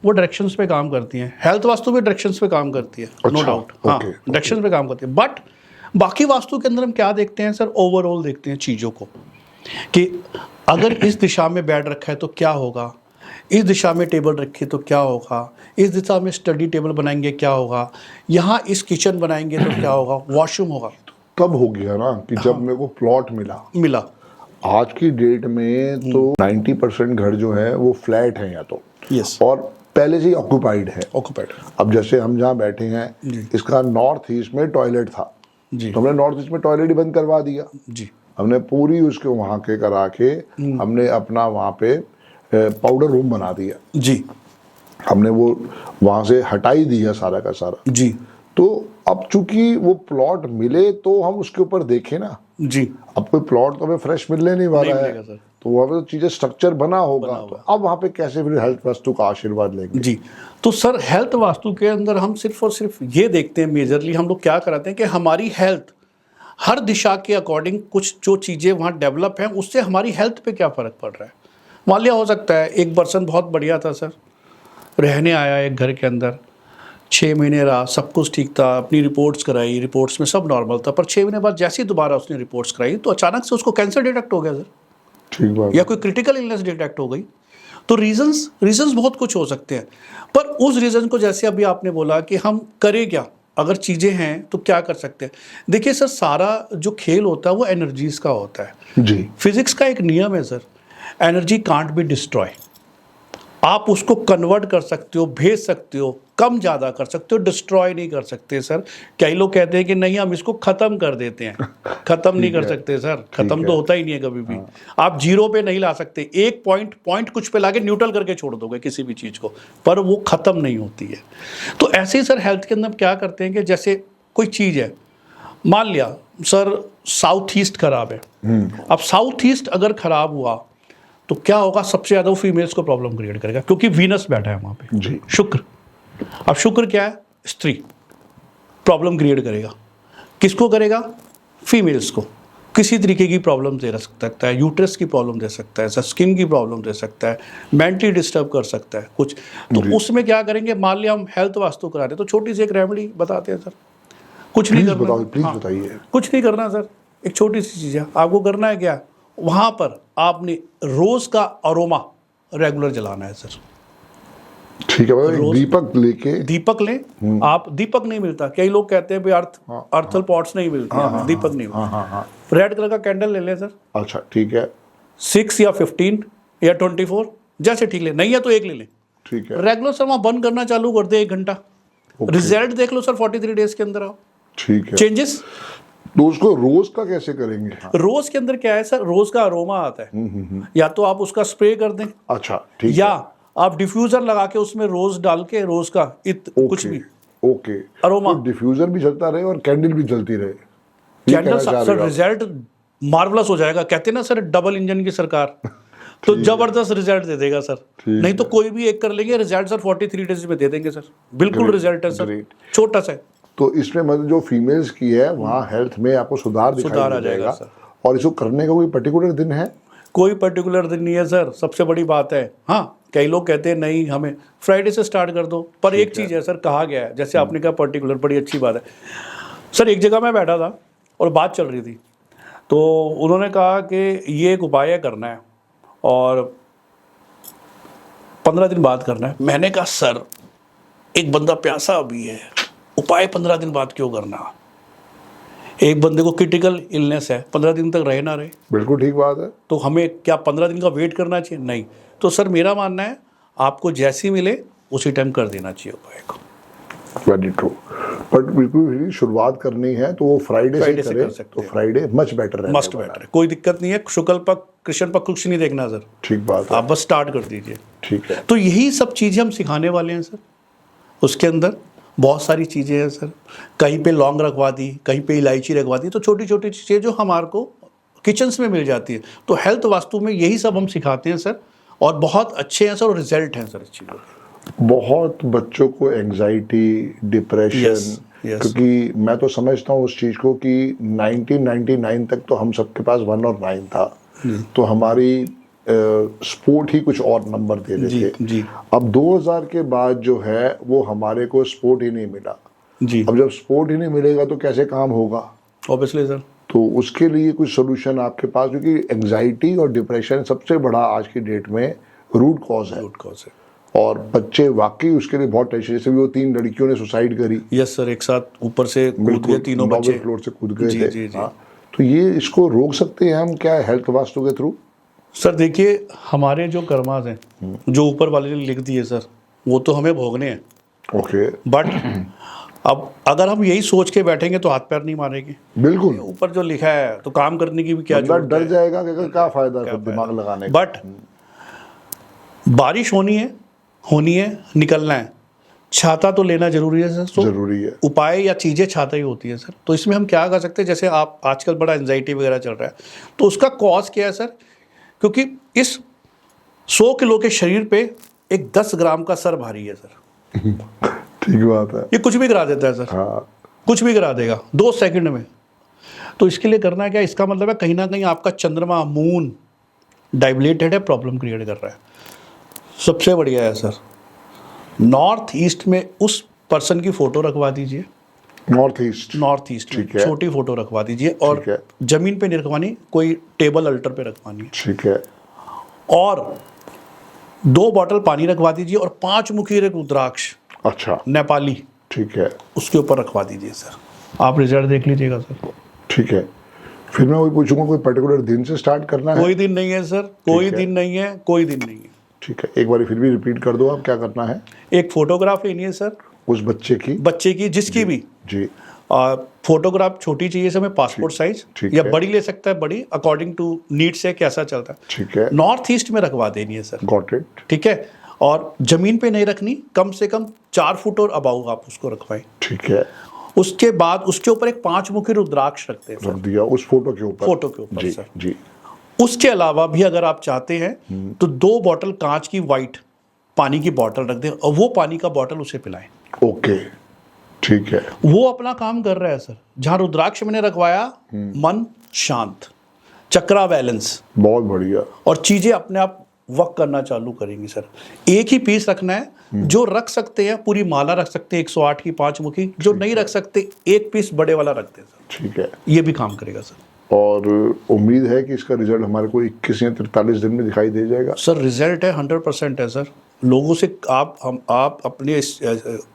वो डायरेक्शंस पे काम करती हैं, हेल्थ वास्तु भी डायरेक्शंस पे काम करती है, नो डाउट। हाँ, डायरेक्शंस पे काम करती है। बट बाकी वास्तु के अंदर हम क्या देखते हैं सर, ओवरऑल देखते हैं चीज़ों को, कि अगर इस दिशा में बेड रखा है तो क्या होगा, इस दिशा में टेबल रखी तो क्या होगा, इस दिशा में स्टडी टेबल बनाएंगे क्या होगा, यहाँ इस किचन बनाएंगे तो क्या होगा, वॉशरूम होगा। तब हो गया ना कि जब मेरे को प्लॉट मिला। आज की डेट में तो 90% घर जो है वो फ्लैट है या तो, यस, और पहले से ही ऑक्यूपाइड है। अब जैसे हम जहाँ बैठे हैं, इसका नॉर्थ ईस्ट में टॉयलेट था जी, तो हमने नॉर्थ ईस्ट में टॉयलेट ही बंद करवा दिया जी। हमने पूरी उसके वहाँ के करा के हमने अपना वहाँ पे पाउडर रूम बना दिया। जी हमने वो वहाँ से हटाई दिया सारा का सारा। जी तो अब चूंकि वो प्लॉट मिले तो हम उसके ऊपर देखें ना। जी। अब कोई प्लॉट तो हमें फ्रेश मिलने नहीं वाला है, मिलेगा सर। तो वहाँ पे तो चीजें स्ट्रक्चर बना होगा। तो अब वहाँ पे कैसे फिर हेल्थ वास्तु का आशीर्वाद लेंगे? जी, तो सर हेल्थ वास्तु के अंदर हम सिर्फ और सिर्फ ये देखते हैं, मेजरली हम लोग क्या कराते हैं कि हमारी हेल्थ हर दिशा के अकॉर्डिंग कुछ जो चीज़ें वहाँ डेवलप हैं उससे हमारी हेल्थ पे क्या फ़र्क पड़ रहा है। मान लिया हो सकता है एक पर्सन बहुत बढ़िया था सर, रहने आया एक घर के अंदर, 6 महीने रहा, सब कुछ ठीक था, अपनी रिपोर्ट्स कराई, रिपोर्ट्स में सब नॉर्मल था, पर 6 महीने बाद जैसे ही दोबारा उसने रिपोर्ट्स कराई तो अचानक से उसको कैंसर डिटेक्ट हो गया सर, ठीक बात। या कोई क्रिटिकल इलनेस डिटेक्ट हो गई। तो रीजंस बहुत कुछ हो सकते हैं, पर उस रीज़न को जैसे अभी आपने बोला कि हम करें क्या, अगर चीज़ें हैं तो क्या कर सकते हैं। देखिए सर, सारा जो खेल होता है वो एनर्जीज का होता है। जी, फिजिक्स का एक नियम है sir, energy can't be destroy. आप उसको कन्वर्ट कर सकते हो, भेज सकते हो, कम ज़्यादा कर सकते हो, डिस्ट्रॉय नहीं कर सकते सर। कई लोग कहते हैं कि नहीं हम इसको ख़त्म कर देते हैं, ख़त्म नहीं कर सकते सर, ख़त्म तो होता ही नहीं है कभी भी। आप जीरो पे नहीं ला सकते, एक पॉइंट कुछ पे लाके न्यूट्रल करके छोड़ दोगे किसी भी चीज़ को, पर वो ख़त्म नहीं होती है। तो ऐसे ही सर हेल्थ के अंदर क्या करते हैं कि जैसे कोई चीज़ है, मान लिया सर साउथ ईस्ट खराब है, अब साउथ ईस्ट अगर खराब हुआ तो क्या होगा, सबसे ज़्यादा वो फीमेल्स को प्रॉब्लम क्रिएट करेगा, क्योंकि वीनस बैठा है वहाँ पे, जी, शुक्र। अब शुक्र क्या है, स्त्री, प्रॉब्लम क्रिएट करेगा, किसको करेगा, फीमेल्स को। किसी तरीके की प्रॉब्लम दे सकता है, यूट्रस की प्रॉब्लम दे सकता है, स्किन की प्रॉब्लम दे सकता है, मेंटली डिस्टर्ब कर सकता है कुछ। तो उसमें क्या करेंगे, मान लिया हम हेल्थ वास्तु करा रहे तो छोटी सी एक रेमेडी बताते हैं सर, कुछ नहीं करना। प्लीज बताइए। कुछ नहीं करना सर, एक छोटी सी चीज़ है, आपको करना है क्या, वहाँ पर आपने रोज़ का अरोमा रेगुलर जलाना है सर। ठीक है, मतलब दीपक लेके, दीपक लें आप, दीपक नहीं मिलता, कई लोग कहते हैं भाई अर्थल पॉट्स नहीं मिलते हैं, दीपक नहीं मिलता, रेड कलर का कैंडल ले लें सर। अच्छा ठीक है, 6 या 15 या 24 जैसे ठीक ले, नहीं है तो एक ले लें, ठीक है, रेगुलर सर वहाँ बंद करना चालू कर दे 1 घंटा, रिजल्ट देख लो सर 43 डेज के अंदर आओ, ठीक है। चेंजेस। तो उसको रोज का कैसे करेंगे? रोज के अंदर क्या है सर, रोज का अरोमा आता है, या तो आप उसका स्प्रे कर दें, अच्छा ठीक या है, आप डिफ्यूजर लगा के उसमें रोज डाल के, रोज का कुछ भी ओके, अरोमा, तो डिफ्यूजर भी चलता रहे और कैंडल भी जलती रहे, ये कैंडल कहना चाह सर रहे हो? रिजल्ट मार्वलस हो जाएगा, कहते हैं ना सर डबल इंजन की सरकार, तो जबरदस्त रिजल्ट दे देगा सर। नहीं तो कोई भी एक कर लेंगे, रिजल्ट सर 43 डेज में दे देंगे सर, बिल्कुल रिजल्ट है सर, छोटा सा है। तो इसमें मतलब जो फीमेल्स की है वहाँ हेल्थ में आपको सुधार दिखाई देगा सर। और इसको करने का कोई पर्टिकुलर दिन है? कोई पर्टिकुलर दिन नहीं है सर, सबसे बड़ी बात है। हाँ, कई लोग कहते हैं नहीं हमें फ्राइडे से स्टार्ट कर दो, पर एक चीज़ है सर, कहा गया है, जैसे आपने कहा पर्टिकुलर, बड़ी अच्छी बात है सर। एक जगह मैं बैठा था और बात चल रही थी, तो उन्होंने कहा कि ये एक उपाय करना है और 15 दिन बाद करना है। मैंने कहा सर एक बंदा प्यासा अभी है, उपाय 15 दिन बाद क्यों करना, एक बंदे को क्रिटिकल इलनेस है, 15 दिन तक रहे ना रहे, बिल्कुल ठीक बात है, तो हमें क्या 15 दिन का वेट करना चाहिए? नहीं। तो सर मेरा मानना है आपको जैसी मिले उसी टाइम कर देना चाहिए उपाय को। वेरी ट्रू, बट बिल्कुल शुरुआत करनी है तो वो फ्राइडे से कर करें, सकते तो हैं। फ्राइडे मच बेटर है, मस्ट बेटर है, कोई दिक्कत नहीं है, शुक्ल पक्ष कृष्ण पक्ष कुछ नहीं देखना सर, ठीक बात है, आप बस स्टार्ट कर दीजिए। ठीक है। तो यही सब चीज़ें हम सिखाने वाले हैं सर। उसके अंदर बहुत सारी चीज़ें हैं सर, कहीं पे लौंग रखवा दी, कहीं पे इलायची रखवा दी, तो छोटी छोटी चीज़ें जो हमारे को किचन्स में मिल जाती है। तो हेल्थ वास्तु में यही सब हम सिखाते हैं सर, और बहुत अच्छे हैं सर, और रिजल्ट हैं सर इस चीज़ों के। बहुत बच्चों को एंजाइटी, डिप्रेशन, yes. क्योंकि मैं तो समझता हूँ उस चीज़ को कि 1999 तक तो हम सबके पास 1 और 9 था, तो हमारी स्पोर्ट ही कुछ और नंबर दे रहे थे। जी। अब 2000 के बाद जो है वो हमारे को स्पोर्ट ही नहीं मिला जी। अब जब स्पोर्ट ही नहीं मिलेगा तो कैसे काम होगा? Obviously sir. तो उसके लिए कुछ सोल्यूशन आपके पास, क्योंकि एंजाइटी और डिप्रेशन सबसे बड़ा आज की डेट में रूट कॉज है, और बच्चे वाकई उसके लिए बहुत टेंशन, जैसे भी वो 3 लड़कियों ने सुसाइड करी। यस सर, एक साथ ऊपर से कूद गए, तीनों बच्चे फ्लोर से कूद गए जी, थे। जी, जी। हाँ, तो ये इसको रोक सकते हैं हम क्या हेल्थ वास्तु के थ्रू? सर देखिए, हमारे जो कर्मास हैं जो ऊपर वाले ने लिख दिए सर, वो तो हमें भोगने हैं। ओके, बट अब अगर हम यही सोच के बैठेंगे तो हाथ पैर नहीं मारेंगे। बिल्कुल, ऊपर जो लिखा है तो काम करने की भी क्या बंदा जरूरत डर है। जाएगा कि अगर क्या फायदा फिर दिमाग लगाने का। बट बारिश होनी है, निकलना है, छाता तो लेना जरूरी है सर। तो जरूरी है। उपाय या चीज़ें छाता ही होती है सर। तो इसमें हम क्या कर सकते हैं, जैसे आप आजकल बड़ा एंजाइटी वगैरह चल रहा है, तो उसका कॉज क्या है सर? क्योंकि इस 100 किलो के शरीर पे एक 10 ग्राम का सर भारी है सर। ठीक बात है। ये कुछ भी करा देता है सर। हाँ, कुछ भी करा देगा 2 सेकंड में। तो इसके लिए करना है क्या? इसका मतलब है कहीं ना कहीं आपका चंद्रमा, मून डाइवलेटेड है, प्रॉब्लम क्रिएट कर रहा है। सबसे बढ़िया है सर, नॉर्थ ईस्ट में उस पर्सन की फोटो रखवा दीजिए। नॉर्थ ईस्ट में ठीक है। छोटी फोटो रखवा दीजिए, और ठीक है। जमीन पे नहीं रखवानी, कोई टेबल अल्टर पे रखवानी है। ठीक है। और 2 बॉटल पानी रखवा दीजिए, और 5 मुखी रुद्राक्ष अच्छा, नेपाली ठीक है। उसके ऊपर रखवा दीजिए सर। आप रिजल्ट देख लीजिएगा सर। ठीक है। फिर मैं वही पूछूंगा, कोई पर्टिकुलर दिन से स्टार्ट करना है? कोई दिन नहीं है सर, कोई दिन नहीं है, कोई दिन नहीं है। ठीक है, एक बार फिर भी रिपीट कर दो आप, क्या करना है? एक फोटोग्राफ लेनी है सर, उस बच्चे की जिसकी भी जी। फोटोग्राफ छोटी चाहिए सर, में पासपोर्ट साइज, ठीक या है। बड़ी ले सकता है, बड़ी अकॉर्डिंग टू नीड से कैसा चलता है। ठीक है, नॉर्थ ईस्ट में रखवा देनी है सर। Got it. ठीक है। और जमीन पे नहीं रखनी, कम से कम 4 फुट और अबाउ आप उसको रखवाएं। ठीक है, उसके बाद उसके ऊपर एक 5 मुखी रुद्राक्ष रखते हैं रख सर, दिया उस फोटो के ऊपर। फोटो के ऊपर जी सर। जी। उसके अलावा भी अगर आप चाहते हैं तो 2 बॉटल कांच की वाइट पानी की बॉटल रख दें, और वो पानी का बॉटल उसे पिलाएं। ओके, ठीक है। वो अपना काम कर रहा है सर। जहां रुद्राक्ष मैंने रखवाया, मन शांत, चक्रा बैलेंस, बहुत बढ़िया। और चीजें अपने आप वर्क करना चालू करेंगी सर। एक ही पीस रखना है, जो रख सकते हैं पूरी माला रख सकते हैं 108 की 5 मुखी, जो नहीं रख सकते एक पीस बड़े वाला रखते हैं सर। ठीक है। ये भी काम करेगा सर। और उम्मीद है कि इसका रिजल्ट हमारे को 21 या 43 दिन में दिखाई दे जाएगा। सर रिजल्ट है 100% है सर। लोगों से आप अपने इस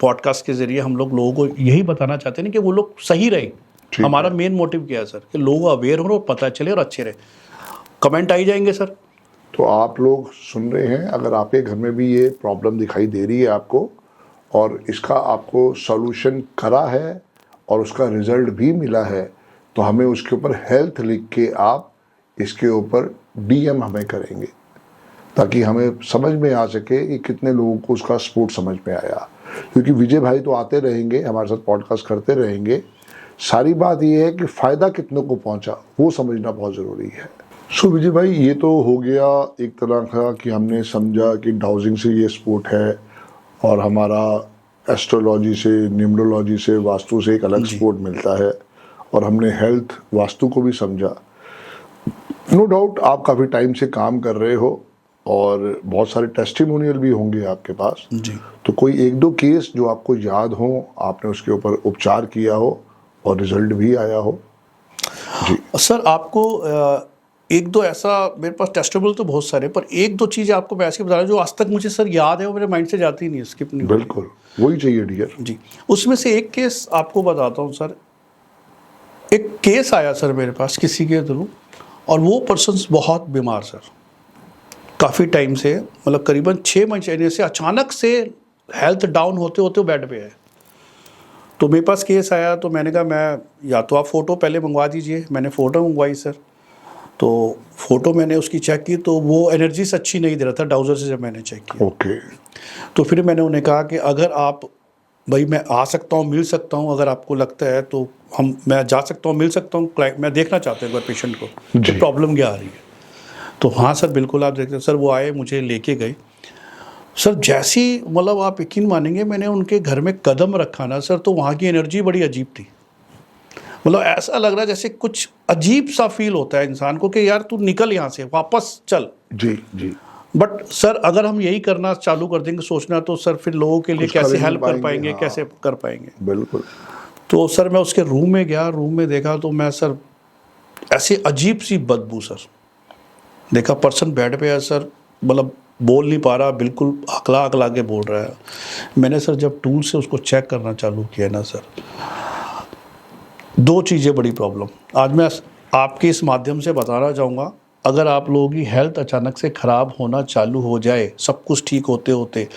पॉडकास्ट के जरिए हम लोगों को यही बताना चाहते हैं कि वो लोग सही रहे। हमारा मेन मोटिव क्या है सर, कि लोग अवेयर हो और पता चले और अच्छे रहे। कमेंट आई जाएंगे सर। तो आप लोग सुन रहे हैं, अगर आपके घर में भी ये प्रॉब्लम दिखाई दे रही है आपको, और इसका आपको सॉल्यूशन करा है और उसका रिजल्ट भी मिला है, तो हमें उसके ऊपर हेल्थ लिख के आप इसके ऊपर DM हमें करेंगे, ताकि हमें समझ में आ सके कि कितने लोगों को उसका सपोर्ट समझ में आया। क्योंकि विजय भाई तो आते रहेंगे, हमारे साथ पॉडकास्ट करते रहेंगे। सारी बात ये है कि फ़ायदा कितनों को पहुंचा वो समझना बहुत ज़रूरी है। सो विजय भाई, ये तो हो गया एक तरह का कि हमने समझा कि डाउजिंग से ये सपोर्ट है, और हमारा एस्ट्रोलॉजी से, न्यूमरोलॉजी से, वास्तु से एक अलग सपोर्ट मिलता है, और हमने हेल्थ वास्तु को भी समझा। नो डाउट आप काफ़ी टाइम से काम कर रहे हो, और बहुत सारे टेस्टिमोनियल भी होंगे आपके पास जी। तो कोई 1-2 केस जो आपको याद हो, आपने उसके ऊपर उपचार किया हो और रिजल्ट भी आया हो? जी सर, आपको 1-2 ऐसा मेरे पास टेस्टेबल तो बहुत सारे, पर 1-2 चीज़ें आपको मैं ऐसी बता रहा हूँ जो आज तक मुझे सर याद है, वो मेरे माइंड से जाती ही नहीं, स्किप नहीं होती। बिल्कुल, वही चाहिए डियर जी। उसमें से एक केस आपको बताता हूँ सर। एक केस आया सर मेरे पास किसी के थ्रू, और वो पर्सन बहुत बीमार सर, काफ़ी टाइम से, मतलब करीबन 6 महीने से अचानक से हेल्थ डाउन होते होते वो बेड पे है। तो मेरे पास केस आया, तो मैंने कहा मैं, या तो आप फ़ोटो पहले मंगवा दीजिए। मैंने फ़ोटो मंगवाई सर। तो फ़ोटो मैंने उसकी चेक की, तो वो एनर्जीज अच्छी नहीं दे रहा था डाउजर से जब मैंने चेक किया। ओके। तो फिर मैंने उन्हें कहा कि अगर आप, भाई मैं आ सकता हूँ, मिल सकता हूँ, अगर आपको लगता है तो मैं जा सकता हूँ, मिल सकता हूँ, मैं देखना चाहता हूँ एक बार पेशेंट को तो प्रॉब्लम क्या आ रही है। तो हाँ सर, बिल्कुल आप देखते हैं सर। वो आए, मुझे लेके गए सर। जैसी, मतलब आप यकीन मानेंगे, मैंने उनके घर में कदम रखा ना सर, तो वहाँ की एनर्जी बड़ी अजीब थी। मतलब ऐसा लग रहा है जैसे कुछ अजीब सा फील होता है इंसान को कि यार तू निकल यहाँ से, वापस चल। जी जी। बट सर, अगर हम यही करना चालू कर देंगे सोचना, तो सर फिर लोगों के लिए कैसे हेल्प कर पाएंगे, हाँ। कैसे कर पाएंगे? बिल्कुल। तो सर मैं उसके रूम में गया, रूम में देखा तो मैं सर, ऐसी अजीब सी बदबू सर। देखा पर्सन बेड पे है सर, मतलब बोल नहीं पा रहा, बिल्कुल हकला हकला के बोल रहा है। मैंने सर जब टूल से उसको चेक करना चालू किया ना सर, 2 चीज़ें बड़ी प्रॉब्लम आज मैं आपके इस माध्यम से बताना चाहूँगा। अगर आप लोगों की हेल्थ अचानक से ख़राब होना चालू हो जाए, सब कुछ ठीक होते होते,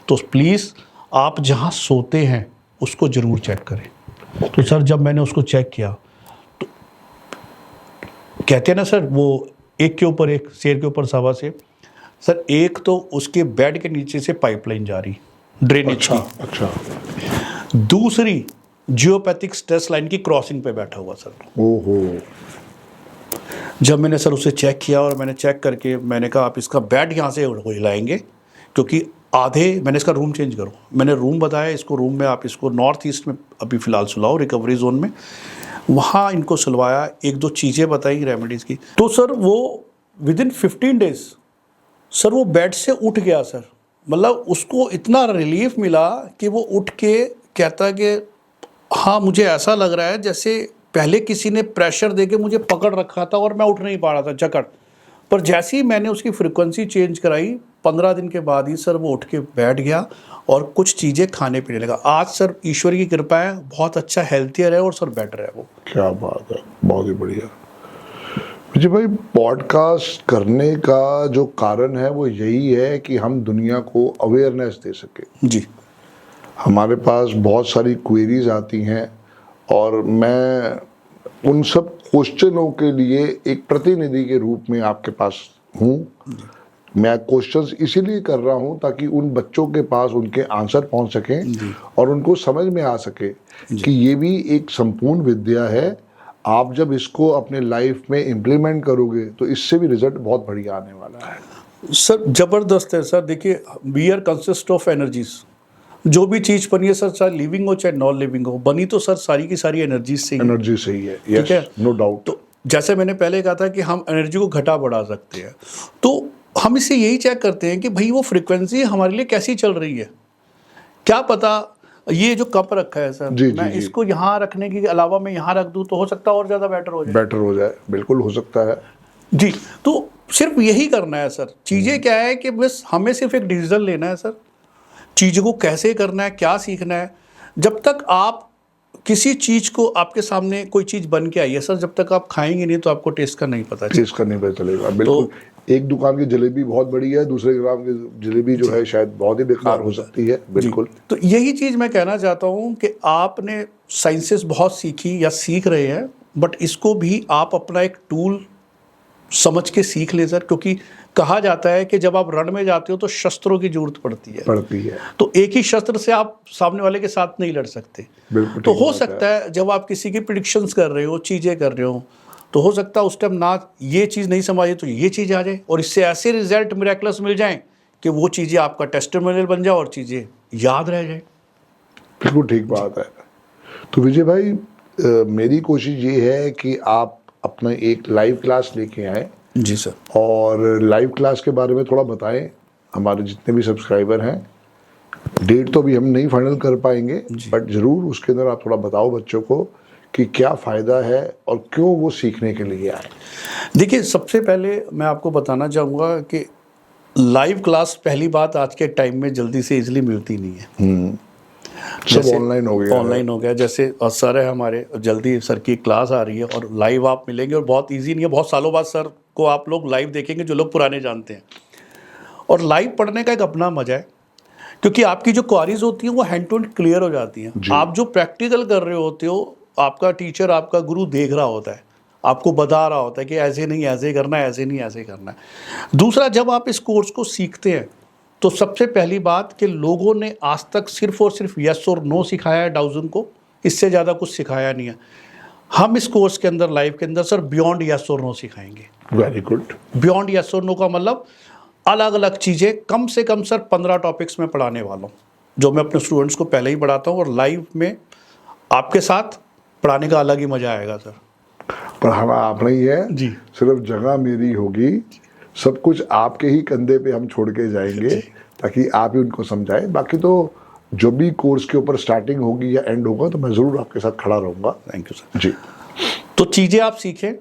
तो प्लीज़ आप जहाँ सोते हैं उसको ज़रूर चेक करें। तो सर जब मैंने उसको चेक किया तो कहते हैं ना सर, वो एक के ऊपर एक, शेर के ऊपर सवा शेर। सर एक तो उसके बेड के नीचे से पाइपलाइन जा रही ड्रेनेज की, अच्छा, दूसरी जियोपैथिक स्ट्रेस लाइन की क्रॉसिंग पे बैठा हुआ सर। ओहो, जब मैंने सर उसे चेक किया और मैंने चेक करके मैंने कहा आप इसका बेड यहाँ से हिलाएंगे, क्योंकि मैंने इसका रूम चेंज करो, मैंने रूम बताया इसको, रूम में आप इसको नॉर्थ ईस्ट में अभी फ़िलहाल सुलाओ, रिकवरी जोन में, वहाँ इनको सुलवाया, एक दो चीज़ें बताई रेमेडीज़ की। तो सर वो विदिन 15 डेज सर वो बेड से उठ गया सर। मतलब उसको इतना रिलीफ मिला कि वो उठ के कहता कि हाँ मुझे ऐसा लग रहा है जैसे पहले किसी ने प्रेशर देके मुझे पकड़ रखा था और मैं उठ नहीं पा रहा था, जकड़। पर जैसे ही मैंने उसकी फ्रिक्वेंसी चेंज कराई, 15 दिन के बाद ही सर वो उठ के बैठ गया और कुछ चीज़ें खाने पीने लगा। आज सर ईश्वर की कृपा है, बहुत अच्छा हेल्थियर है और सर बेटर है वो। क्या बात है, बहुत ही बढ़िया। विजय भाई, पॉडकास्ट करने का जो कारण है वो यही है कि हम दुनिया को अवेयरनेस दे सके। जी, हमारे पास बहुत सारी क्वेरीज आती हैं और मैं उन सब क्वेश्चनों के लिए एक प्रतिनिधि के रूप में आपके पास हूँ। मैं क्वेश्चंस इसीलिए कर रहा हूँ ताकि उन बच्चों के पास उनके आंसर पहुँच सकें और उनको समझ में आ सके कि ये भी एक संपूर्ण विद्या है। आप जब इसको अपने लाइफ में इम्प्लीमेंट करोगे तो इससे भी रिजल्ट बहुत बढ़िया आने वाला है। सर ज़बरदस्त है सर। देखिए, we are consist of energies. जो भी चीज़ बनी है सर, चाहे लिविंग हो चाहे नॉन लिविंग हो, बनी तो सर सारी की सारी एनर्जीज से ही। एनर्जी सही है, ठीक है, नो डाउट। तो जैसे मैंने पहले कहा था कि हम एनर्जी को घटा बढ़ा सकते हैं, तो हम इससे यही चेक करते हैं कि भाई वो फ्रिक्वेंसी हमारे लिए कैसी चल रही है। क्या पता ये जो कप रखा है सर, मैं इसको यहाँ रखने के अलावा मैं यहाँ रख दूँ तो हो सकता है और ज़्यादा बेटर हो जाए। बिल्कुल हो सकता है जी। तो सिर्फ यही करना है सर। चीज़ें क्या है कि बस हमें सिर्फ एक डिसीजन लेना है सर, चीज़ों को कैसे करना है, क्या सीखना है। जब तक आप किसी चीज़ को, आपके सामने कोई चीज़ बन के आई है सर, जब तक आप खाएंगे नहीं तो आपको टेस्ट का नहीं पता चलेगा। बिल्कुल। तो एक दुकान की जलेबी बहुत बड़ी है, दूसरे दुकान की जलेबी जो है शायद बहुत ही बेकार हो सकती है। बिल्कुल। तो यही चीज़ मैं कहना चाहता हूँ कि आपने साइंसेस बहुत सीखी या सीख रहे हैं, बट इसको भी आप अपना एक टूल समझ के सीख ले सर, क्योंकि कहा जाता है कि जब आप रण में जाते हो तो शस्त्रों की जरूरत पड़ती है। तो एक ही शस्त्र से आप सामने वाले के साथ नहीं लड़ सकते। तो हो सकता है जब आप किसी की प्रिडिक्शंस कर रहे हो, चीज़ें कर रहे हो, तो हो सकता है उस टाइम ना ये चीज़ नहीं समझे तो ये चीज़ आ जाए और इससे ऐसे रिजल्ट मिरेकलस मिल जाएं कि वो चीज़ें आपका टेस्टिमोनियल बन जाए और चीज़ें याद रह जाए। बिल्कुल ठीक बात है। तो विजय भाई, मेरी कोशिश ये है कि आप अपना एक लाइव क्लास लेके आए। जी सर। और लाइव क्लास के बारे में थोड़ा बताएं, हमारे जितने भी सब्सक्राइबर हैं। डेट तो अभी हम नहीं फाइनल कर पाएंगे, बट ज़रूर उसके अंदर आप थोड़ा बताओ बच्चों को कि क्या फ़ायदा है और क्यों वो सीखने के लिए आए। देखिए, सबसे पहले मैं आपको बताना चाहूँगा कि लाइव क्लास, पहली बात, आज के टाइम में जल्दी से इजीली मिलती नहीं है। सब ऑनलाइन हो गया। जैसे सर है हमारे, जल्दी सर की क्लास आ रही है और लाइव आप मिलेंगे और बहुत इजी नहीं है। बहुत सालों बाद सर को आप लोग लाइव देखेंगे, जो लोग पुराने जानते हैं। और लाइव पढ़ने का एक अपना मजा है, क्योंकि आपकी जो क्वारीज होती हैं वो हैंड टू हैंड क्लियर हो जाती हैं। आप जो प्रैक्टिकल कर रहे होते हो, आपका टीचर, आपका गुरु देख रहा होता है, आपको बता रहा होता है कि ऐसे नहीं ऐसे करना है, ऐसे नहीं ऐसे करना है। दूसरा, जब आप इस कोर्स को सीखते हैं तो सबसे पहली बात कि लोगों ने आज तक सिर्फ और सिर्फ यस और नो सिखाया है डाउजन को, इससे ज़्यादा कुछ सिखाया नहीं है। हम इस कोर्स के अंदर, लाइव के अंदर सर, बियॉन्ड यस और नो सिखाएंगे। Very good. बियॉन्ड यस और नो का मतलब अलग अलग चीज़ें, कम से कम सर 15 टॉपिक्स में पढ़ाने वाला हूँ, जो मैं अपने स्टूडेंट्स को पहले ही पढ़ाता हूँ। और लाइव में आपके साथ पढ़ाने का अलग ही मज़ा आएगा सर। पढ़ाना आपने ही है जी, सिर्फ जगह मेरी होगी, सब कुछ आपके ही कंधे पे हम छोड़ के जाएंगे ताकि आप ही उनको समझाएं। बाकी तो जो भी कोर्स के ऊपर स्टार्टिंग होगी या एंड होगा तो मैं ज़रूर आपके साथ खड़ा रहूँगा। Thank you sir. जी। तो चीज़ें आप सीखें।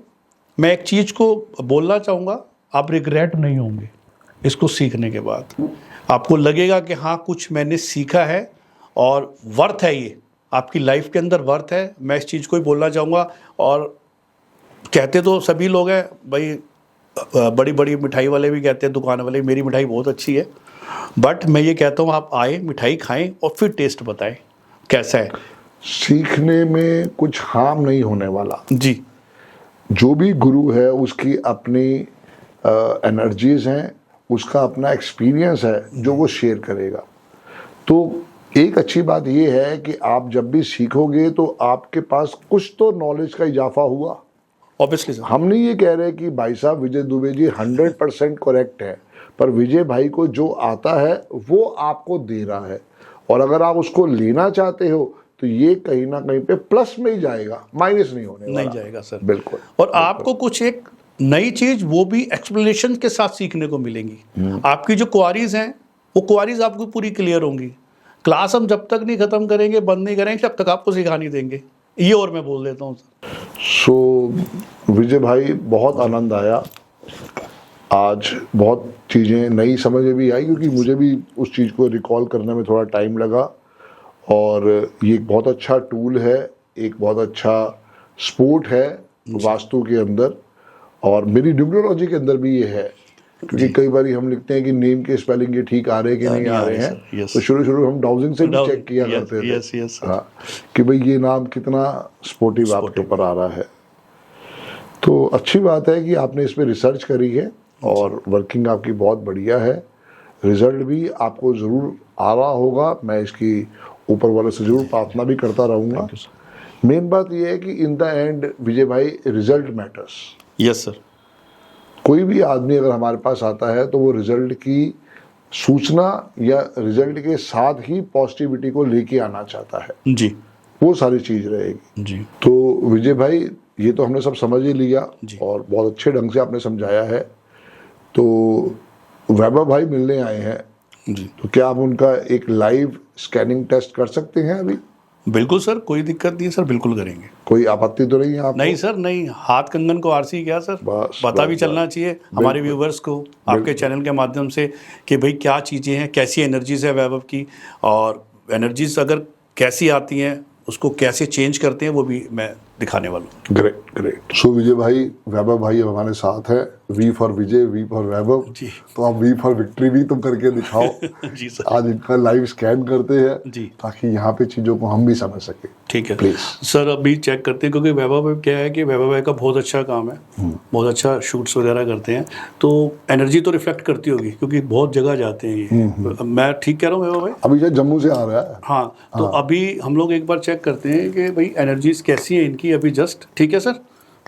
मैं एक चीज़ को बोलना चाहूँगा, आप रिग्रेट नहीं होंगे इसको सीखने के बाद। आपको लगेगा कि हाँ, कुछ मैंने सीखा है और वर्थ है, ये आपकी लाइफ के अंदर वर्थ है। मैं इस चीज़ को ही बोलना चाहूँगा। और कहते तो सभी लोग हैं भाई, बड़ी बड़ी मिठाई वाले भी कहते हैं, दुकान वाले, मेरी मिठाई बहुत अच्छी है, बट मैं ये कहता हूँ आप आए, मिठाई खाएं और फिर टेस्ट बताएं, कैसा है? सीखने में कुछ हार्म नहीं होने वाला। जी जो भी गुरु है उसकी अपनी एनर्जीज हैं, उसका अपना एक्सपीरियंस है जो वो शेयर करेगा। तो एक अच्छी बात ये है कि आप जब भी सीखोगे तो आपके पास कुछ तो नॉलेज का इजाफा हुआ। Obviously sir. हम नहीं ये कह रहे कि भाई साहब विजय दुबे जी 100% करेक्ट है, पर विजय भाई को जो आता है वो आपको दे रहा है, और अगर आप उसको लेना चाहते हो तो ये कहीं ना कहीं पे प्लस में ही जाएगा, माइनस नहीं होने वाला। नहीं जाएगा सर। बिल्कुल। और आपको कुछ एक नई चीज वो भी एक्सप्लेनेशन के साथ सीखने को मिलेंगी। आपकी जो क्वारीज हैं वो क्वारीज आपको पूरी क्लियर होंगी। क्लास हम जब तक नहीं खत्म करेंगे, बंद नहीं करेंगे, तब तक आपको सिखा नहीं देंगे। ये और मैं बोल देता हूँ सर। सो विजय भाई बहुत आनंद आया आज, बहुत चीज़ें नई समझ में भी आई, क्योंकि मुझे भी उस चीज़ को रिकॉल करने में थोड़ा टाइम लगा। और ये एक बहुत अच्छा टूल है, एक बहुत अच्छा स्पोर्ट है वास्तु के अंदर, और मेरी न्यूमरोलॉजी के अंदर भी ये है। क्योंकि कई बार हम लिखते हैं कि नेम के स्पेलिंग ये ठीक आ रहे हैं कि नहीं आ रहे हैं, तो शुरू हम डाउजिंग से भी चेक किया करते थे। हाँ, कि भाई ये नाम कितना स्पोर्टिव आपके ऊपर आ रहा है। तो अच्छी बात है कि आपने इस पर रिसर्च करी है और वर्किंग आपकी बहुत बढ़िया है। रिजल्ट भी आपको ज़रूर आ रहा होगा, मैं इसकी ऊपर वाले से जरूर प्रार्थना भी करता रहूँगा। मेन बात यह है कि इन द एंड विजय भाई, रिजल्ट मैटर्स। Yes sir. कोई भी आदमी अगर हमारे पास आता है तो वो रिजल्ट की सूचना या रिजल्ट के साथ ही पॉजिटिविटी को लेके आना चाहता है जी। वो सारी चीज रहेगी जी। तो विजय भाई, ये तो हमने सब समझ ही लिया और बहुत अच्छे ढंग से आपने समझाया है। तो वैभव भाई मिलने आए हैं जी, तो क्या आप उनका एक लाइव स्कैनिंग टेस्ट कर सकते हैं अभी? बिल्कुल सर, कोई दिक्कत नहीं है सर, बिल्कुल करेंगे। कोई आपत्ति तो नहीं है आपको? नहीं सर, नहीं। हाथ कंगन को आरसी क्या सर, बस, पता बस, भी चलना चाहिए हमारे व्यूवर्स को आपके चैनल के माध्यम से कि भाई क्या चीज़ें हैं, कैसी एनर्जीज है वैभव की, और एनर्जीज अगर कैसी आती हैं उसको कैसे चेंज करते हैं वो भी मैं दिखाने वाला हूँ। Great great. सो विजय भाई, वैभव भाई अब हमारे साथ है। V for Vijay, V for Vaibhav ji. तो आप वी फॉर विक्ट्री भी तुम करके दिखाओ। जी सर। आज इनका लाइव स्कैन करते हैं जी, ताकि यहाँ पे चीज़ों को हम भी समझ सके। ठीक है प्लीज सर। अभी चेक करते हैं क्योंकि वैभव भाई क्या है कि वैभव भाई का बहुत अच्छा काम है, बहुत अच्छा शूट्स वगैरह करते हैं, तो एनर्जी तो रिफ्लेक्ट करती होगी क्योंकि बहुत जगह जाते हैं ये। मैं ठीक कह रहा हूँ वैभव भाई? अभी जो जम्मू से आ रहा है। हाँ, तो अभी हम लोग एक बार चेक करते हैं कि भाई एनर्जीज कैसी है इनकी अभी जस्ट। ठीक है सर,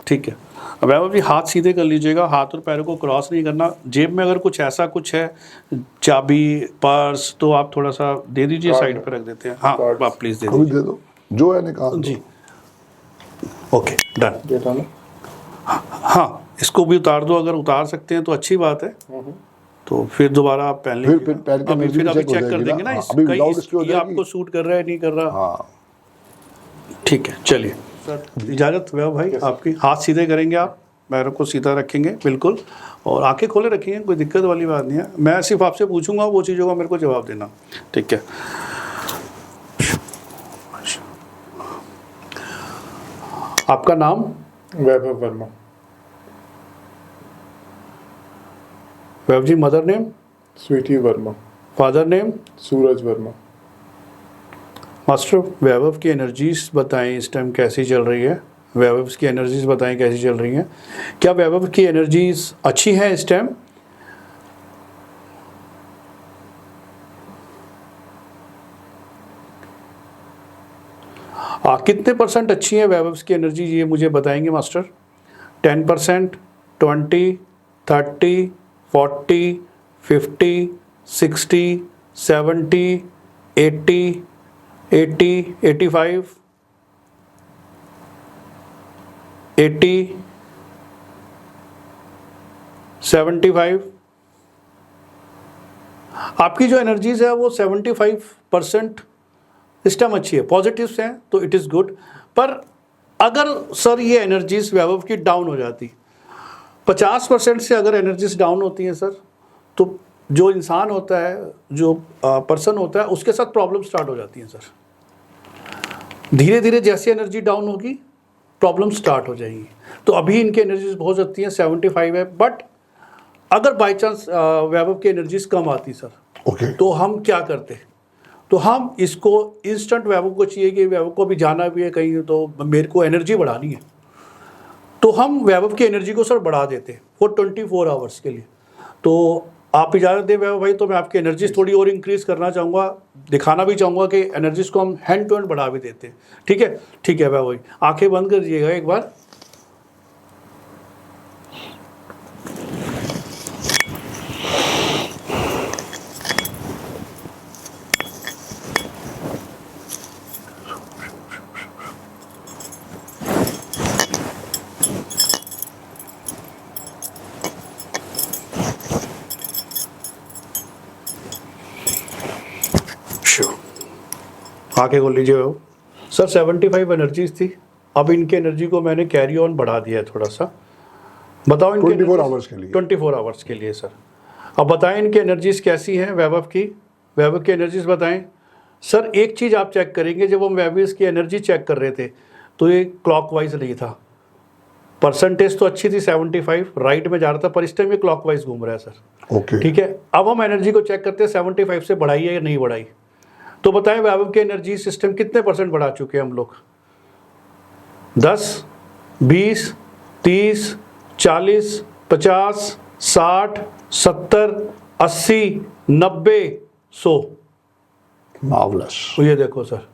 ठीक है। अब वैभव जी हाथ सीधे कर लीजिएगा, हाथ और पैरों को क्रॉस नहीं करना। जेब में अगर कुछ ऐसा कुछ है, चाबी, पर्स, तो आप थोड़ा सा दे दीजिए, साइड पे रख देते हैं। हाँ, आप प्लीज़ दे अभी दीजिए दे दो, जो है निकाल जी। Okay, done. हाँ, इसको भी उतार दो, अगर उतार सकते हैं तो अच्छी बात है। तो फिर दोबारा आप पहन लीजिए। फिर पैर की अभी एनर्जी फिर अभी चेक हो चेक कर जाएगी देंगे ना, हाँ, इस अभी कहीं without इसके हो ये जाएगी। आपको सूट कर रहा है नहीं कर रहा। हाँ ठीक है, चलिए सर, इजाज़त वैभव भाई आपकी। हाथ सीधे करेंगे आप, पैरों को सीधा रखेंगे बिल्कुल, और आंखें खोले रखेंगे, कोई दिक्कत वाली बात नहीं है। मैं सिर्फ आपसे पूछूंगा, वो चीज़ों का मेरे को जवाब देना, ठीक है? आपका नाम? Vaibhav Verma. Vaibhav ji, mother name? Sweety Verma. Father name? Suraj Verma. Master, Vaibhav की एनर्जीज बताएं इस टाइम कैसी चल रही है? वैभव की एनर्जीज बताएं कैसी चल रही हैं? क्या वैभव की एनर्जीज अच्छी हैं इस टाइम? कितने % अच्छी है वैभव की एनर्जी, ये मुझे बताएंगे मास्टर? 10%, 20, 30, 40, 50, 60, 70, 80, 80, 85, 80, 75। आपकी जो एनर्जीज है वो 75% इस टाइम अच्छी है, पॉजिटिव्स हैं, तो इट इज़ गुड। पर अगर सर ये एनर्जीज वैभव की डाउन हो जाती, 50% से अगर एनर्जीज डाउन होती हैं सर, तो जो इंसान होता है, जो पर्सन होता है, उसके साथ प्रॉब्लम स्टार्ट हो जाती हैं सर। धीरे धीरे जैसे एनर्जी डाउन होगी प्रॉब्लम स्टार्ट हो जाएगी। तो अभी इनकी एनर्जीज बहुत अच्छी हैं, 75 है। बट अगर बाई चांस वैभव की एनर्जीज कम आती सर, ओके तो हम क्या करते? तो हम इसको इंस्टेंट वैभव को चाहिए कि वैभव को भी जाना भी है कहीं, तो मेरे को एनर्जी बढ़ानी है, तो हम वैभव की एनर्जी को सर बढ़ा देते हैं फॉर 24 आवर्स के लिए। तो आप इजाज़त दें वैभव भाई, तो मैं आपकी एनर्जीज थोड़ी और इंक्रीज़ करना चाहूँगा, दिखाना भी चाहूँगा कि एनर्जीज को हम हैंड टू हैंड बढ़ा भी देते हैं। ठीक है, ठीक है वैभव भाई, आंखें बंद कर दीजिएगा एक बार। आगे खोल लीजिए वो सर। 75 एनर्जीज थी, अब इनकी एनर्जी को मैंने कैरी ऑन बढ़ा दिया है थोड़ा सा। बताओ इनके 24 आवर्स के लिए। 24 आवर्स के लिए सर। अब बताएं इनकी एनर्जीज कैसी हैं वैभव की, वैभव की एनर्जीज बताएं सर। एक चीज़ आप चेक करेंगे, जब हम वैभव की एनर्जी चेक कर रहे थे तो ये क्लॉकवाइज नहीं था, परसेंटेज तो अच्छी थी 75 राइट में जा रहा था, पर इस टाइम ये क्लॉकवाइज घूम रहा है सर। ओके, ठीक है, अब हम एनर्जी को चेक करते हैं 75 से बढ़ाई है या नहीं बढ़ाई। तो बताएं वैभव के एनर्जी सिस्टम कितने परसेंट बढ़ा चुके हैं हम लोग? 10, 20, 30, 40, 50, 60, 70, 80, 90, 100। मार्वलस। तो ये देखो सर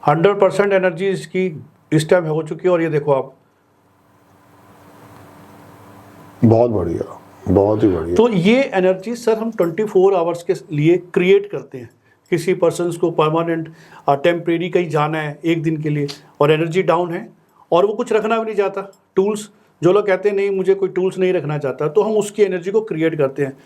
100% एनर्जी इसकी इस टाइम हो चुकी है, और ये देखो आप। बहुत बढ़िया, बहुत ही बढ़िया। तो ये एनर्जी सर हम 24 आवर्स के लिए क्रिएट करते हैं। किसी पर्सन को परमानेंट टेम्परेरी कहीं जाना है एक दिन के लिए और एनर्जी डाउन है और वो कुछ रखना भी नहीं चाहता, टूल्स, जो लोग कहते हैं नहीं मुझे कोई टूल्स नहीं रखना चाहता, तो हम उसकी एनर्जी को क्रिएट करते हैं।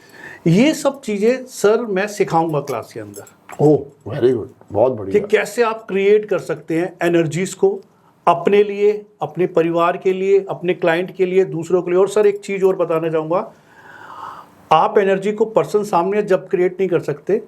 ये सब चीज़ें सर मैं सिखाऊंगा क्लास के अंदर। ओह वेरी गुड, बहुत कि बढ़िया। कैसे आप क्रिएट कर सकते हैं एनर्जीज को अपने लिए, अपने परिवार के लिए, अपने क्लाइंट के लिए, दूसरों के लिए। और सर एक चीज़ और बताना चाहूँगा, आप एनर्जी को पर्सन सामने जब क्रिएट नहीं कर सकते,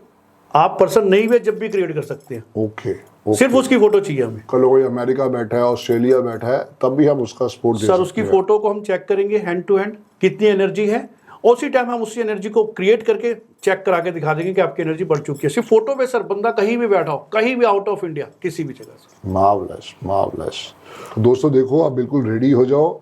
आप पर्सन नहीं हुए जब भी क्रिएट कर सकते हैं। ओके, सिर्फ उसकी फोटो चाहिए हमें। कल कोई अमेरिका बैठा है, ऑस्ट्रेलिया बैठा है, तब भी हम उसका सपोर्ट दे सर सकते उसकी हैं। फोटो को हम चेक करेंगे हैंड टू हैंड कितनी एनर्जी है, उसी टाइम हम उसी एनर्जी को क्रिएट करके चेक करा के दिखा देंगे कि आपकी एनर्जी बढ़ चुकी है। सिर्फ फोटो पे सर, बंदा कहीं भी बैठा हो, कहीं भी आउट ऑफ इंडिया, किसी भी जगह से। Marvellous, marvellous. तो दोस्तों देखो, आप बिल्कुल रेडी हो जाओ।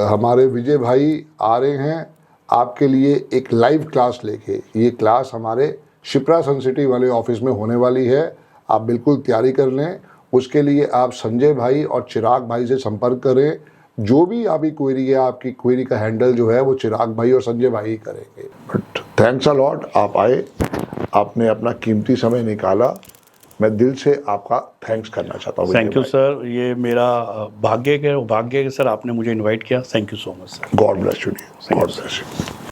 हमारे विजय भाई आ रहे हैं आपके लिए एक लाइव क्लास लेके। ये क्लास हमारे शिप्रा सन सिटी वाले ऑफिस में होने वाली है, आप बिल्कुल तैयारी कर लें। उसके लिए आप संजय भाई और चिराग भाई से संपर्क करें। जो भी आपकी क्वेरी है, आपकी क्वेरी का हैंडल जो है वो चिराग भाई और संजय भाई ही करेंगे। बट थैंक्स अ लॉट, आप आए, आपने अपना कीमती समय निकाला, मैं दिल से आपका थैंक्स करना चाहता हूँ। थैंक यू सर, ये मेरा भाग्य है सर, आपने मुझे इन्वाइट किया। Thank you so much sir. God bless you, God bless you.